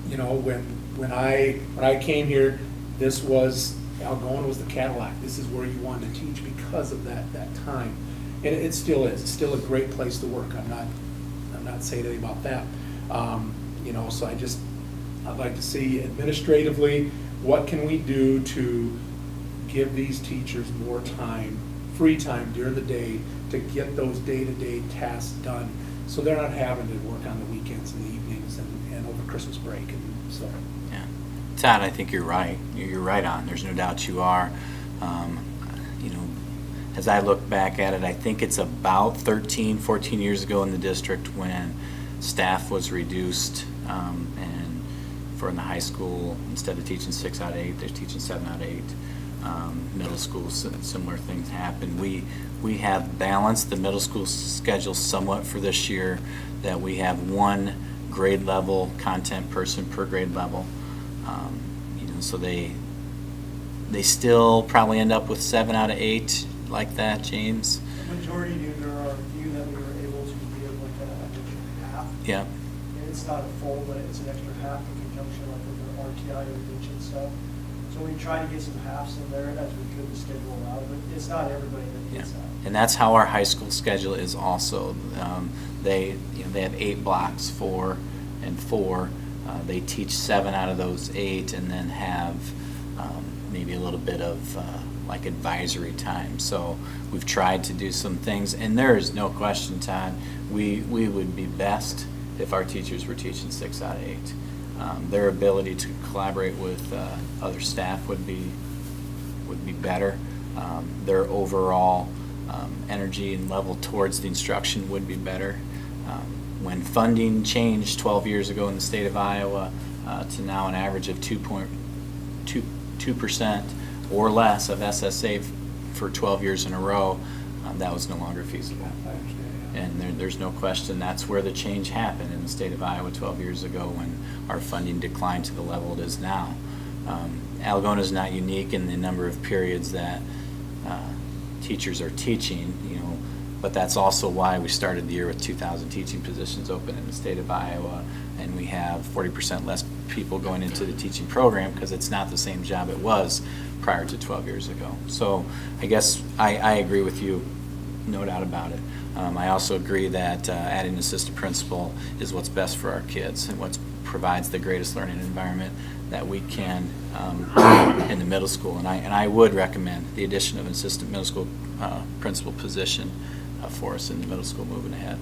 [SPEAKER 3] you know, when I came here, this was, Algona was the Cadillac. This is where you wanted to teach because of that time. And it still is. It's still a great place to work. I'm not saying anything about that. You know, so I'd like to see administratively, what can we do to give these teachers more time, free time during the day, to get those day-to-day tasks done, so they're not having to work on the weekends and the evenings and over Christmas break. And so,
[SPEAKER 5] Yeah. Todd, I think you're right. You're right on. There's no doubt you are. You know, as I look back at it, I think it's about 13, 14 years ago in the district when staff was reduced, and for in the high school, instead of teaching 6 out of 8, they're teaching 7 out of 8. Middle school, similar things happen. We have balanced the middle school schedule somewhat for this year, that we have 1 grade level content person per grade level. You know, so they still probably end up with 7 out of 8 like that, James.
[SPEAKER 12] The majority do. There are a few that we were able to give like an extra half.
[SPEAKER 5] Yeah.
[SPEAKER 12] And it's not a full, but it's an extra half in conjunction like with the RTI or ditch and stuff. So we try to get some halves in there as we could to schedule out, but it's not everybody that gets that.
[SPEAKER 5] And that's how our high school schedule is also. They have 8 blocks, 4 and 4. They teach 7 out of those 8, and then have maybe a little bit of like advisory time. So we've tried to do some things, and there is no question, Todd, we would be best if our teachers were teaching 6 out of 8. Their ability to collaborate with other staff would be better. Their overall energy and level towards the instruction would be better. When funding changed 12 years ago in the state of Iowa to now an average of 2% or less of SSA for 12 years in a row, that was no longer feasible. And there's no question that's where the change happened in the state of Iowa 12 years ago, when our funding declined to the level it is now. Algona is not unique in the number of periods that teachers are teaching, you know, but that's also why we started the year with 2,000 teaching positions open in the state of Iowa, and we have 40% less people going into the teaching program, because it's not the same job it was prior to 12 years ago. So I guess I agree with you, no doubt about it. I also agree that adding an assistant principal is what's best for our kids and what provides the greatest learning environment that we can in the middle school. And I would recommend the addition of an assistant middle school principal position for us in the middle school moving ahead.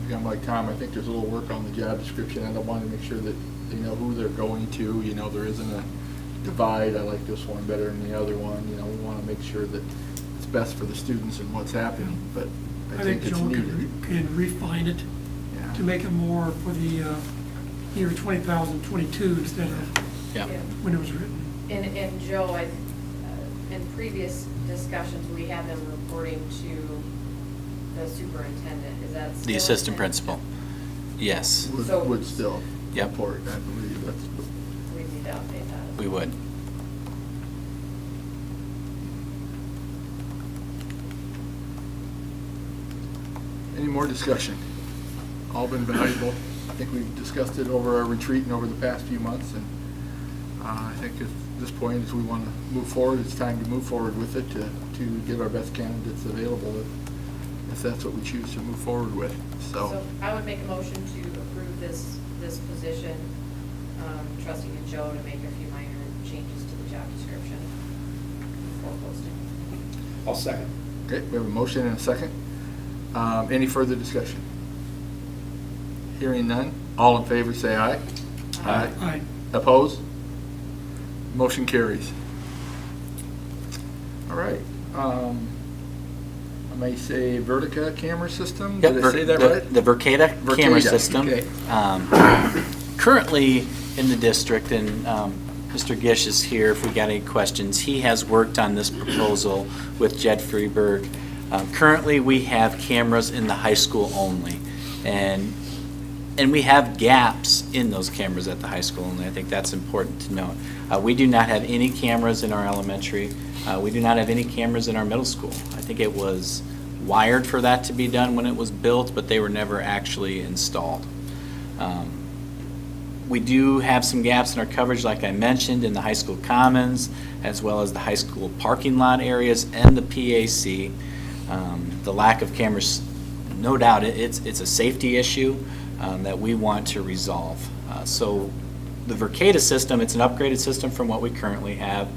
[SPEAKER 2] Again, like Tom, I think there's a little work on the job description. I don't want to make sure that they know who they're going to. You know, there isn't a divide. I like this one better than the other one. You know, we want to make sure that it's best for the students and what's happening. But I think it's
[SPEAKER 6] Joe
[SPEAKER 2] needed.
[SPEAKER 6] can refine it to make it more for the year 2022 instead of when it was written.
[SPEAKER 4] And Joe, in previous discussions, we have them reporting to the superintendent, is that still?
[SPEAKER 5] The assistant principal. Yes,
[SPEAKER 2] Would still
[SPEAKER 5] Yep.
[SPEAKER 2] report, I believe. That's
[SPEAKER 4] We need to update that.
[SPEAKER 5] we would.
[SPEAKER 2] Any more discussion? All been valuable. I think we've discussed it over our retreat and over the past few months, and I think at this point, as we want to move forward, it's time to move forward with it to get our best candidates available if that's what we choose to move forward with,
[SPEAKER 4] So I would make a motion to approve this position, trusting in Joe to make a few minor changes to the job description before posting.
[SPEAKER 3] I'll second.
[SPEAKER 2] Okay, we have a motion and a second. Any further discussion? Hearing none, all in favor say aye.
[SPEAKER 6] Aye.
[SPEAKER 2] Opposed? Motion carries. All right. I may say Vertica camera system, did I say that right?
[SPEAKER 5] The Vacated camera
[SPEAKER 2] Vacated,
[SPEAKER 5] system.
[SPEAKER 2] okay.
[SPEAKER 5] Currently in the district, and Mr. Gish is here if we got any questions. He has worked on this proposal with Jed Freeberg. Currently, we have cameras in the high school only, and we have gaps in those cameras at the high school only. I think that's important to note. We do not have any cameras in our elementary. We do not have any cameras in our middle school. I think it was wired for that to be done when it was built, but they were never actually installed. We do have some gaps in our coverage, like I mentioned, in the high school commons, as well as the high school parking lot areas and the PAC. The lack of cameras, no doubt, it's a safety issue that we want to resolve. So the Vacated system, it's an upgraded system from what we currently have.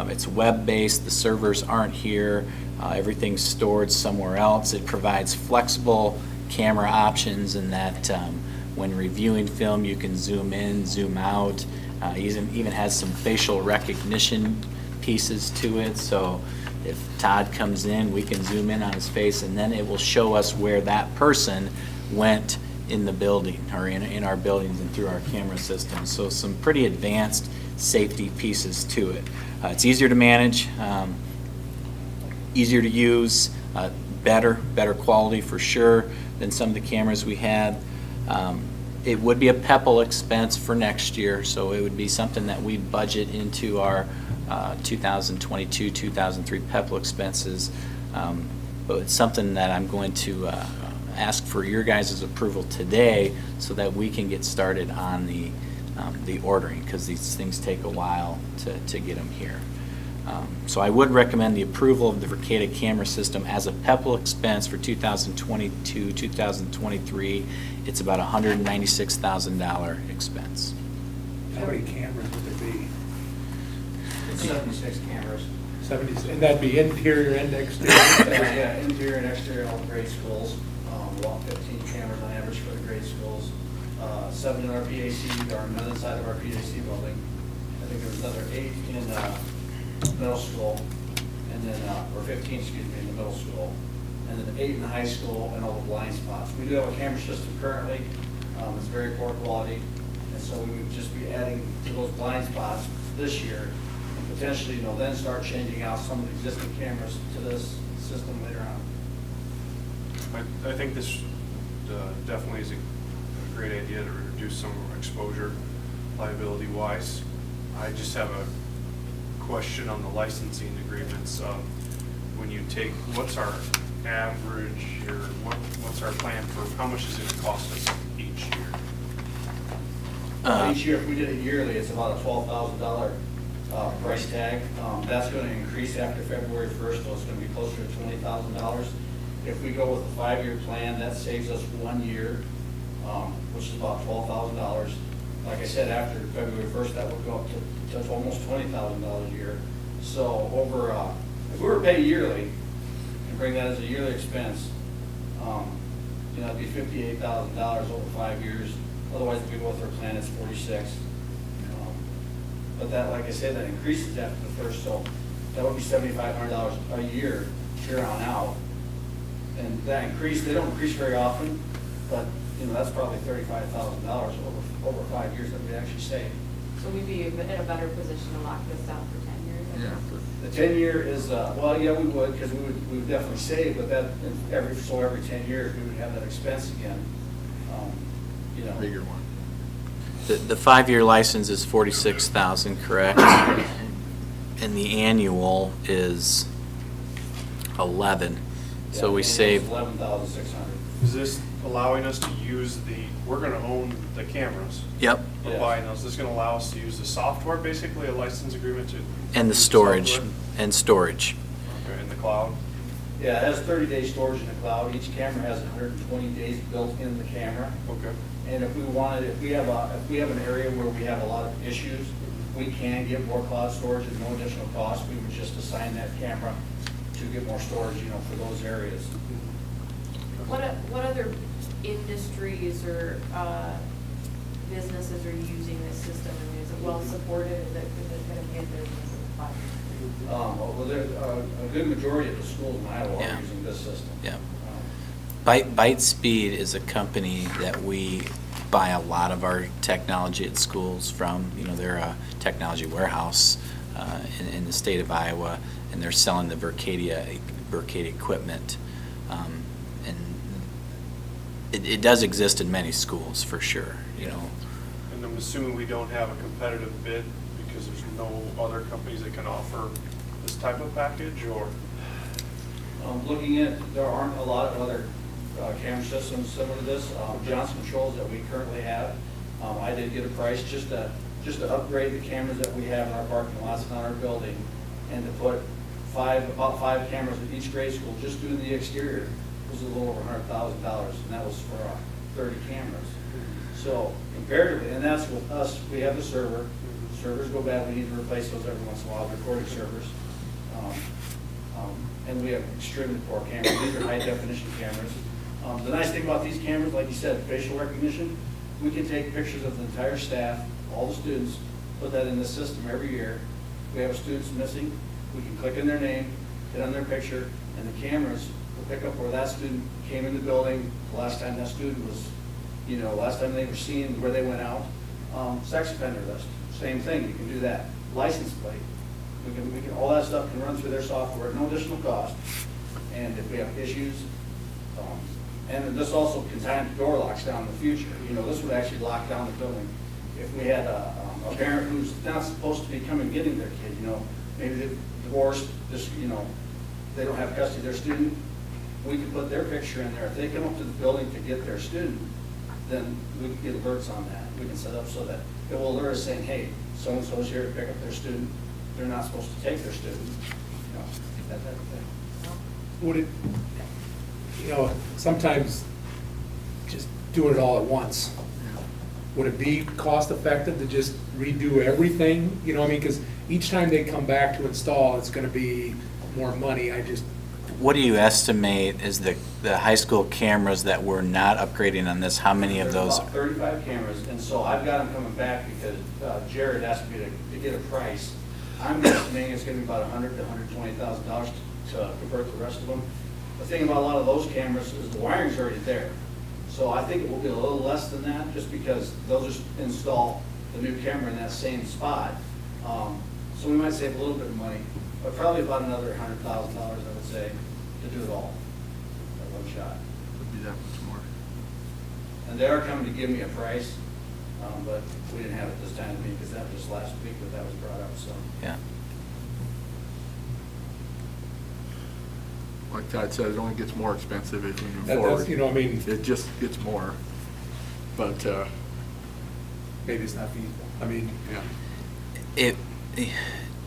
[SPEAKER 5] It's web-based, the servers aren't here, everything's stored somewhere else. It provides flexible camera options in that when reviewing film, you can zoom in, zoom out. Even has some facial recognition pieces to it, so if Todd comes in, we can zoom in on his face, and then it will show us where that person went in the building, or in our buildings and through our camera system. So some pretty advanced safety pieces to it. It's easier to manage, easier to use, better quality for sure than some of the cameras we had. It would be a PEPAL expense for next year, so it would be something that we budget into our 2022, 2003 PEPAL expenses. But it's something that I'm going to ask for your guys' approval today so that we can get started on the ordering, because these things take a while to get them here. So I would recommend the approval of the Vacated camera system as a PEPAL expense for 2022, 2023. It's about $196,000 expense.
[SPEAKER 3] How many cameras would there be?
[SPEAKER 7] It's 76 cameras.
[SPEAKER 3] 70, and that'd be interior and exterior?
[SPEAKER 7] Yeah, interior and exterior, all the grade schools. About 15 cameras on average for the grade schools. 7 in our PAC, or on the other side of our PAC building. I think there was another 8 in middle school, and then, or 15, excuse me, in the middle school. And then 8 in the high school, and all the blind spots. We do have a camera system currently. It's very poor quality, and so we would just be adding to those blind spots this year, and potentially, then start changing out some of the existing cameras to this system later on.
[SPEAKER 9] I think this definitely is a great idea to reduce some exposure liability-wise. I just have a question on the licensing agreements. When you take, what's our average, or what's our plan for, how much is it going to cost us each year?
[SPEAKER 7] Each year, if we did it yearly, it's about a $12,000 price tag. That's going to increase after February 1st, so it's going to be closer to $20,000. If we go with a 5-year plan, that saves us 1 year, which is about $12,000. Like I said, after February 1st, that would go up to almost $20,000 a year. So if we were to pay yearly and bring that as a yearly expense, it'd be $58,000 over 5 years. Otherwise, if we go with our plan, it's $46,000. But that, like I said, that increases after the first, so that would be $7,500 a year here on out. And that increase, they don't increase very often, but that's probably $35,000 over 5 years that we actually save.
[SPEAKER 4] So we'd be in a better position to lock this down for 10 years
[SPEAKER 2] Yeah.
[SPEAKER 13] The 10-year is, well, yeah, we would, because we would definitely save, but that, every 10 years, we would have that expense again. You know.
[SPEAKER 2] Bigger one.
[SPEAKER 5] The 5-year license is 46,000, correct? And the annual is 11. So we save,
[SPEAKER 13] 11,600.
[SPEAKER 9] Is this allowing us to use we're gonna own the cameras?
[SPEAKER 5] yep,
[SPEAKER 9] We're
[SPEAKER 13] Yeah.
[SPEAKER 9] buying those. This is gonna allow us to use the software, basically, a license agreement to.
[SPEAKER 5] and the
[SPEAKER 9] use
[SPEAKER 5] storage,
[SPEAKER 9] software?
[SPEAKER 5] and storage.
[SPEAKER 9] Okay, in the cloud.
[SPEAKER 13] Yeah, it has 30-day storage in the cloud. Each camera has 120 days built in the camera.
[SPEAKER 9] Okay.
[SPEAKER 13] And if we have an area where we have a lot of issues, we can get more cloud storage at no additional cost. We would just assign that camera to get more storage, you know, for those areas.
[SPEAKER 4] What other industries or businesses are using this system? I mean, is it well supported? Is it going to be a business?
[SPEAKER 13] Well, a good majority of the schools in Iowa
[SPEAKER 5] Yeah.
[SPEAKER 13] are using this system.
[SPEAKER 5] Yeah. Byte is a company that we buy a lot of our technology at schools from. You know, they're a technology warehouse in the state of Iowa, and they're selling the Vacated equipment. And it does exist in many schools, for sure, you know.
[SPEAKER 9] And I'm assuming we don't have a competitive bid because there's no other companies that can offer this type of package, or?
[SPEAKER 13] Looking at, there aren't a lot of other camera systems similar to this. Johnson Controls that we currently have, I did get a price just to upgrade the cameras that we have in our parking lots and on our building, and to put about five cameras at each grade school, just doing the exterior, was a little over $100,000, and that was for 30 cameras. So comparatively, and that's with us, we have the server. Servers go bad, we need to replace those every once in a while, recording servers. And we have extremely poor cameras. These are high definition cameras. The nice thing about these cameras, like you said, facial recognition, we can take pictures of the entire staff, all the students, put that in the system every year. We have students missing, we can click in their name, hit on their picture, and the cameras will pick up where that student came in the building, the last time that student was, you know, last time they were seen, where they went out. Sex offender list, same thing, you can do that. License plate, we can, all that stuff can run through their software at no additional cost. And if we have issues, and this also can time door locks down in the future. You know, this would actually lock down the building. If we had a parent who's not supposed to be coming getting their kid, you know, maybe they're divorced, just, you know, they don't have custody of their student, we could put their picture in there. If they come up to the building to get their student, then we can get alerts on that. We can set up so that it will alert us saying, hey, so-and-so's here to pick up their student. They're not supposed to take their student, you know, that type of thing.
[SPEAKER 3] Would it, you know, sometimes just doing it all at once, would it be cost effective to just redo everything? You know, I mean, because each time they come back to install, it's going to be more money.
[SPEAKER 5] What do you estimate is the high school cameras that we're not upgrading on this? How many of those?
[SPEAKER 13] About 35 cameras, and so I've got them coming back because Jared asked me to get a price. I'm estimating it's going to be about $100,000 to $120,000 to convert the rest of them. The thing about a lot of those cameras is the wiring's already there. So I think it will be a little less than that, just because they'll just install the new camera in that same spot. So we might save a little bit of money, but probably about another $100,000, I would say, to do it all at one shot.
[SPEAKER 2] Would be that much more.
[SPEAKER 13] And they are coming to give me a price, but we didn't have it this time because that was just last week that was brought up, so.
[SPEAKER 5] Yeah.
[SPEAKER 2] Like Todd said, it only gets more expensive as we move
[SPEAKER 3] That's,
[SPEAKER 2] forward.
[SPEAKER 3] you know, I mean,
[SPEAKER 2] It just gets more. But,
[SPEAKER 3] maybe it's not feasible. I mean,
[SPEAKER 2] yeah.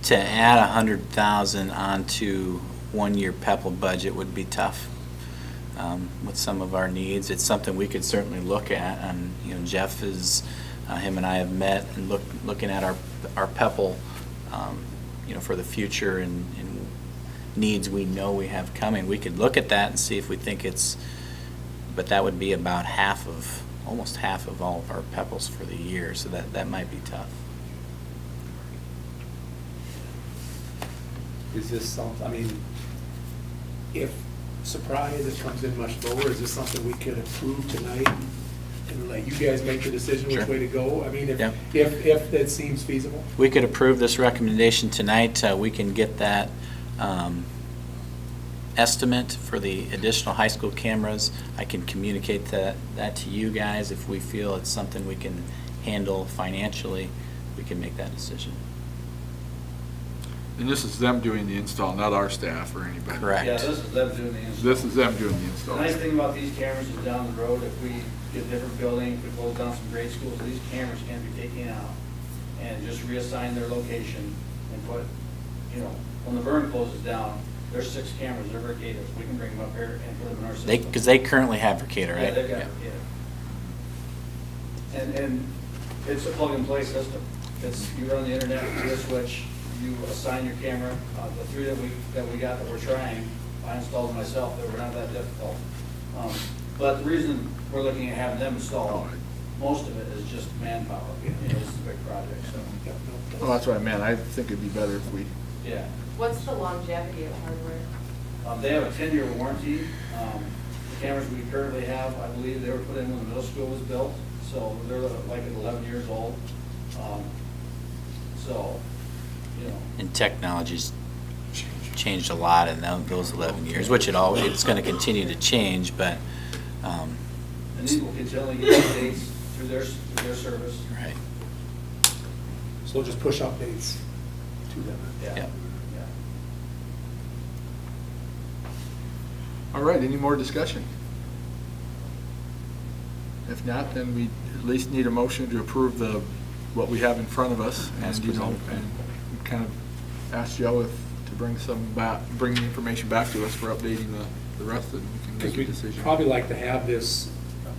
[SPEAKER 5] To add 100,000 onto 1 year PEPAL budget would be tough with some of our needs. It's something we could certainly look at, and you know, Jeff is, him and I have met and looking at our PEPAL, you know, for the future and needs we know we have coming. We could look at that and see if we think but that would be about almost half of all of our PEPALs for the year, so that might be tough.
[SPEAKER 3] is this something, I mean, if surprise, it comes in much lower, is this something we could approve tonight and let you guys make the decision which
[SPEAKER 5] Sure.
[SPEAKER 3] way to go? I mean,
[SPEAKER 5] Yep.
[SPEAKER 3] if that seems feasible.
[SPEAKER 5] We could approve this recommendation tonight. We can get that estimate for the additional high school cameras. I can communicate that to you guys. If we feel it's something we can handle financially, we can make that decision.
[SPEAKER 2] And this is them doing the install, not our staff or anybody.
[SPEAKER 5] Correct.
[SPEAKER 13] Yeah, this is them doing the install.
[SPEAKER 2] This is them doing the
[SPEAKER 13] The
[SPEAKER 2] install.
[SPEAKER 13] nice thing about these cameras is down the road, if we get a different building, if we close down some grade schools, these cameras can be taken out and just reassign their location and put, you know, when the burn closes down, there's 6 cameras, they're Vacated. We can bring them up here and put them in our system.
[SPEAKER 5] Because they currently have Vacated, right?
[SPEAKER 13] Yeah, they've got, And it's a plug-and-play system. It's, you run the internet, you a switch, you assign your camera. The 3 that we got that we're trying, I installed them myself, they were not that difficult. But the reason we're looking at having them installed, most of it is just manpower. You know, this is a big project, so,
[SPEAKER 2] Well, that's what I meant. I think it'd be better if we,
[SPEAKER 13] yeah.
[SPEAKER 4] What's the longevity of hardware?
[SPEAKER 13] They have a 10-year warranty. The cameras we currently have, I believe they were put in when the middle school was built, so they're like at 11 years old. So, you know.
[SPEAKER 5] And technology's changed a lot in those 11 years, which it's going to continue to change, but.
[SPEAKER 13] And these will continually get updates through their service.
[SPEAKER 5] Right.
[SPEAKER 3] So we'll just push updates to them.
[SPEAKER 13] Yeah.
[SPEAKER 5] Yep.
[SPEAKER 13] Yeah.
[SPEAKER 2] all right, any more discussion? If not, then we at least need a motion to approve what we have in front of us.
[SPEAKER 5] As
[SPEAKER 2] And, you know,
[SPEAKER 5] presented.
[SPEAKER 2] and kind of ask Joe to bring the information back to us for updating the rest, and we can
[SPEAKER 3] Because
[SPEAKER 2] make a
[SPEAKER 3] we'd
[SPEAKER 2] decision.
[SPEAKER 3] probably like to have this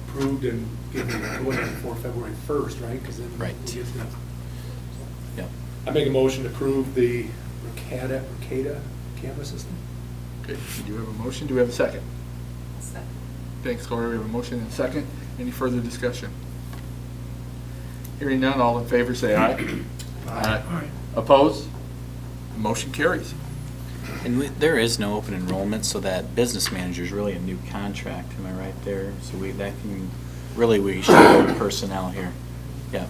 [SPEAKER 3] approved and given going in before February 1st, right? Because then
[SPEAKER 5] Right.
[SPEAKER 3] we'll get the.
[SPEAKER 5] Yep.
[SPEAKER 3] I make a motion to approve the Restorative camera system.
[SPEAKER 2] Okay, we do have a motion. Do we have a second?
[SPEAKER 4] Second.
[SPEAKER 2] Thanks, Corey. We have a motion and a second. Any further discussion? Hearing none, all in favor say aye. Aye. Opposed? Motion carries.
[SPEAKER 5] And there is no open enrollment, so that business manager is really a new contract, am I right there? So we should go to personnel here. Yeah,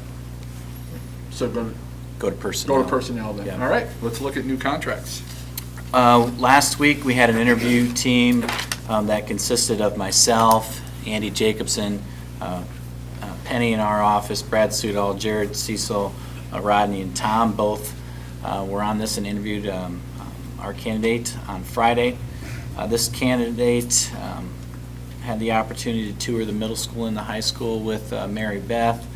[SPEAKER 2] So
[SPEAKER 5] go to personnel.
[SPEAKER 2] go to personnel then.
[SPEAKER 5] Yeah.
[SPEAKER 2] All right, let's look at new contracts.
[SPEAKER 5] Last week, we had an interview team that consisted of myself, Andy Jacobson, Penny in our office, Brad Sudol, Jared Cecil, Rodney, and Tom both were on this and interviewed our candidate on Friday. This candidate had the opportunity to tour the middle school and the high school with Mary Beth.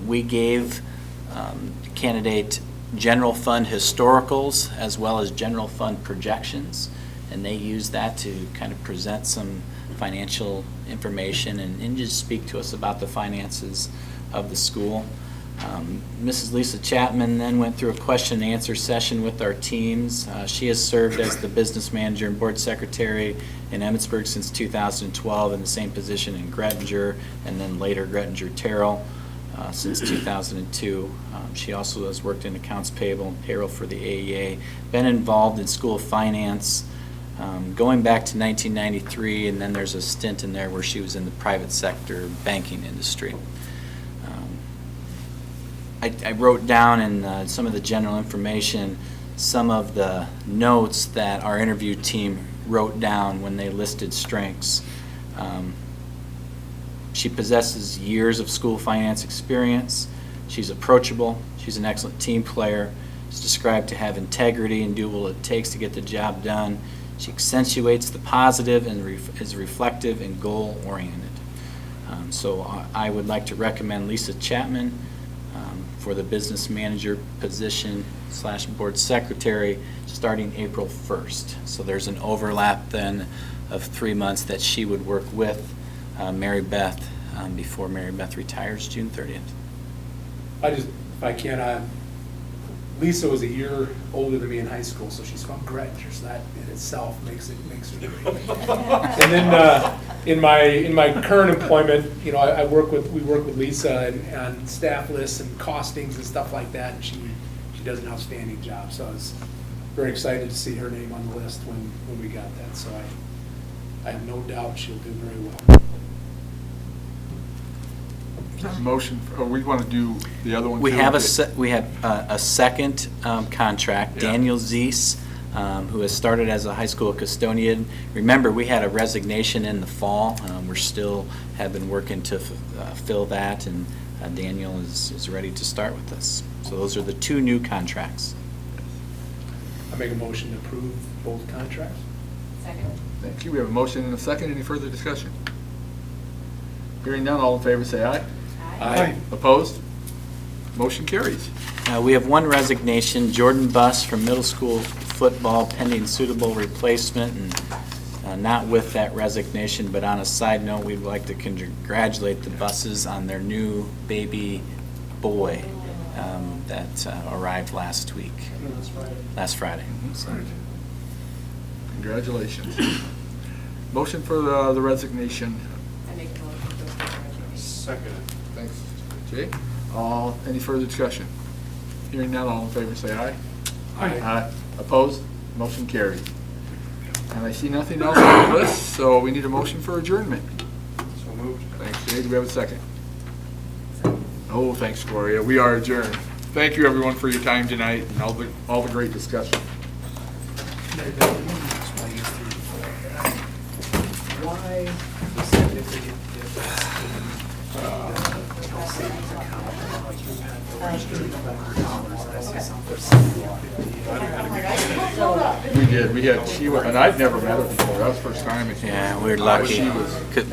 [SPEAKER 5] We gave the candidate general fund historicals as well as general fund projections, and they used that to kind of present some financial information and just speak to us about the finances of the school. Mrs. Lisa Chapman then went through a question and answer session with our teams. She has served as the business manager and board secretary in Emmitsburg since 2012 in the same position in Grettinger, and then later Grettinger-Terrell since 2002. She also has worked in accounts payable and payroll for the AEA, been involved in school finance going back to 1993, and then there's a stint in there where she was in the private sector banking industry. I wrote down in some of the general information some of the notes that our interview team wrote down when they listed strengths. She possesses years of school finance experience. She's approachable. She's an excellent team player. She's described to have integrity and do what it takes to get the job done. She accentuates the positive and is reflective and goal-oriented. So I would like to recommend Lisa Chapman for the business manager position / board secretary starting April 1st. So there's an overlap then of 3 months that she would work with Mary Beth before Mary Beth retires June 30th.
[SPEAKER 3] If I can, Lisa was a year older than me in high school, so she's from Grettinger, so that in itself makes her great. And then in my current employment, you know, we work with Lisa on staff lists and costings and stuff like that, and she does an outstanding job. So I was very excited to see her name on the list when we got that. So I have no doubt she'll do very well.
[SPEAKER 2] Motion, or we want to do the other one
[SPEAKER 5] We
[SPEAKER 2] too?
[SPEAKER 5] have
[SPEAKER 2] Okay.
[SPEAKER 5] we have a second contract,
[SPEAKER 2] Yeah.
[SPEAKER 5] Daniel Zeiss, who has started as a high school custodian. Remember, we had a resignation in the fall. We're still have been working to fill that, and Daniel is ready to start with us. So those are the two new contracts.
[SPEAKER 3] I make a motion to approve both contracts.
[SPEAKER 4] Second.
[SPEAKER 2] Thank you. We have a motion and a second. Any further discussion? Hearing none, all in favor say aye.
[SPEAKER 3] Aye.
[SPEAKER 2] Opposed? Motion carries.
[SPEAKER 5] We have one resignation, Jordan Buss from middle school football, pending suitable replacement, and not with that resignation, but on a side note, we'd like to congratulate the Busses on their new baby boy that arrived last week, last Friday. So,
[SPEAKER 2] Congratulations. Motion for the resignation.
[SPEAKER 4] I make a motion to approve the resignation.
[SPEAKER 9] Second.
[SPEAKER 2] Thanks, Jay. Any further discussion? Hearing none, all in favor say aye.
[SPEAKER 6] Aye.
[SPEAKER 2] Opposed? Motion carried. And I see nothing else on the list, so we need a motion for adjournment.
[SPEAKER 9] So moved.
[SPEAKER 2] Thanks, Jay. Do we have a second? Oh, thanks, Gloria. We are adjourned. Thank you, everyone, for your time tonight and all the great discussion.
[SPEAKER 3] Why is it if they get savings account, like you had $400, I see something
[SPEAKER 2] We did. We had, and I'd never met her before. That was the first time.
[SPEAKER 5] yeah, we're lucky.
[SPEAKER 2] She was
[SPEAKER 5] 'Cause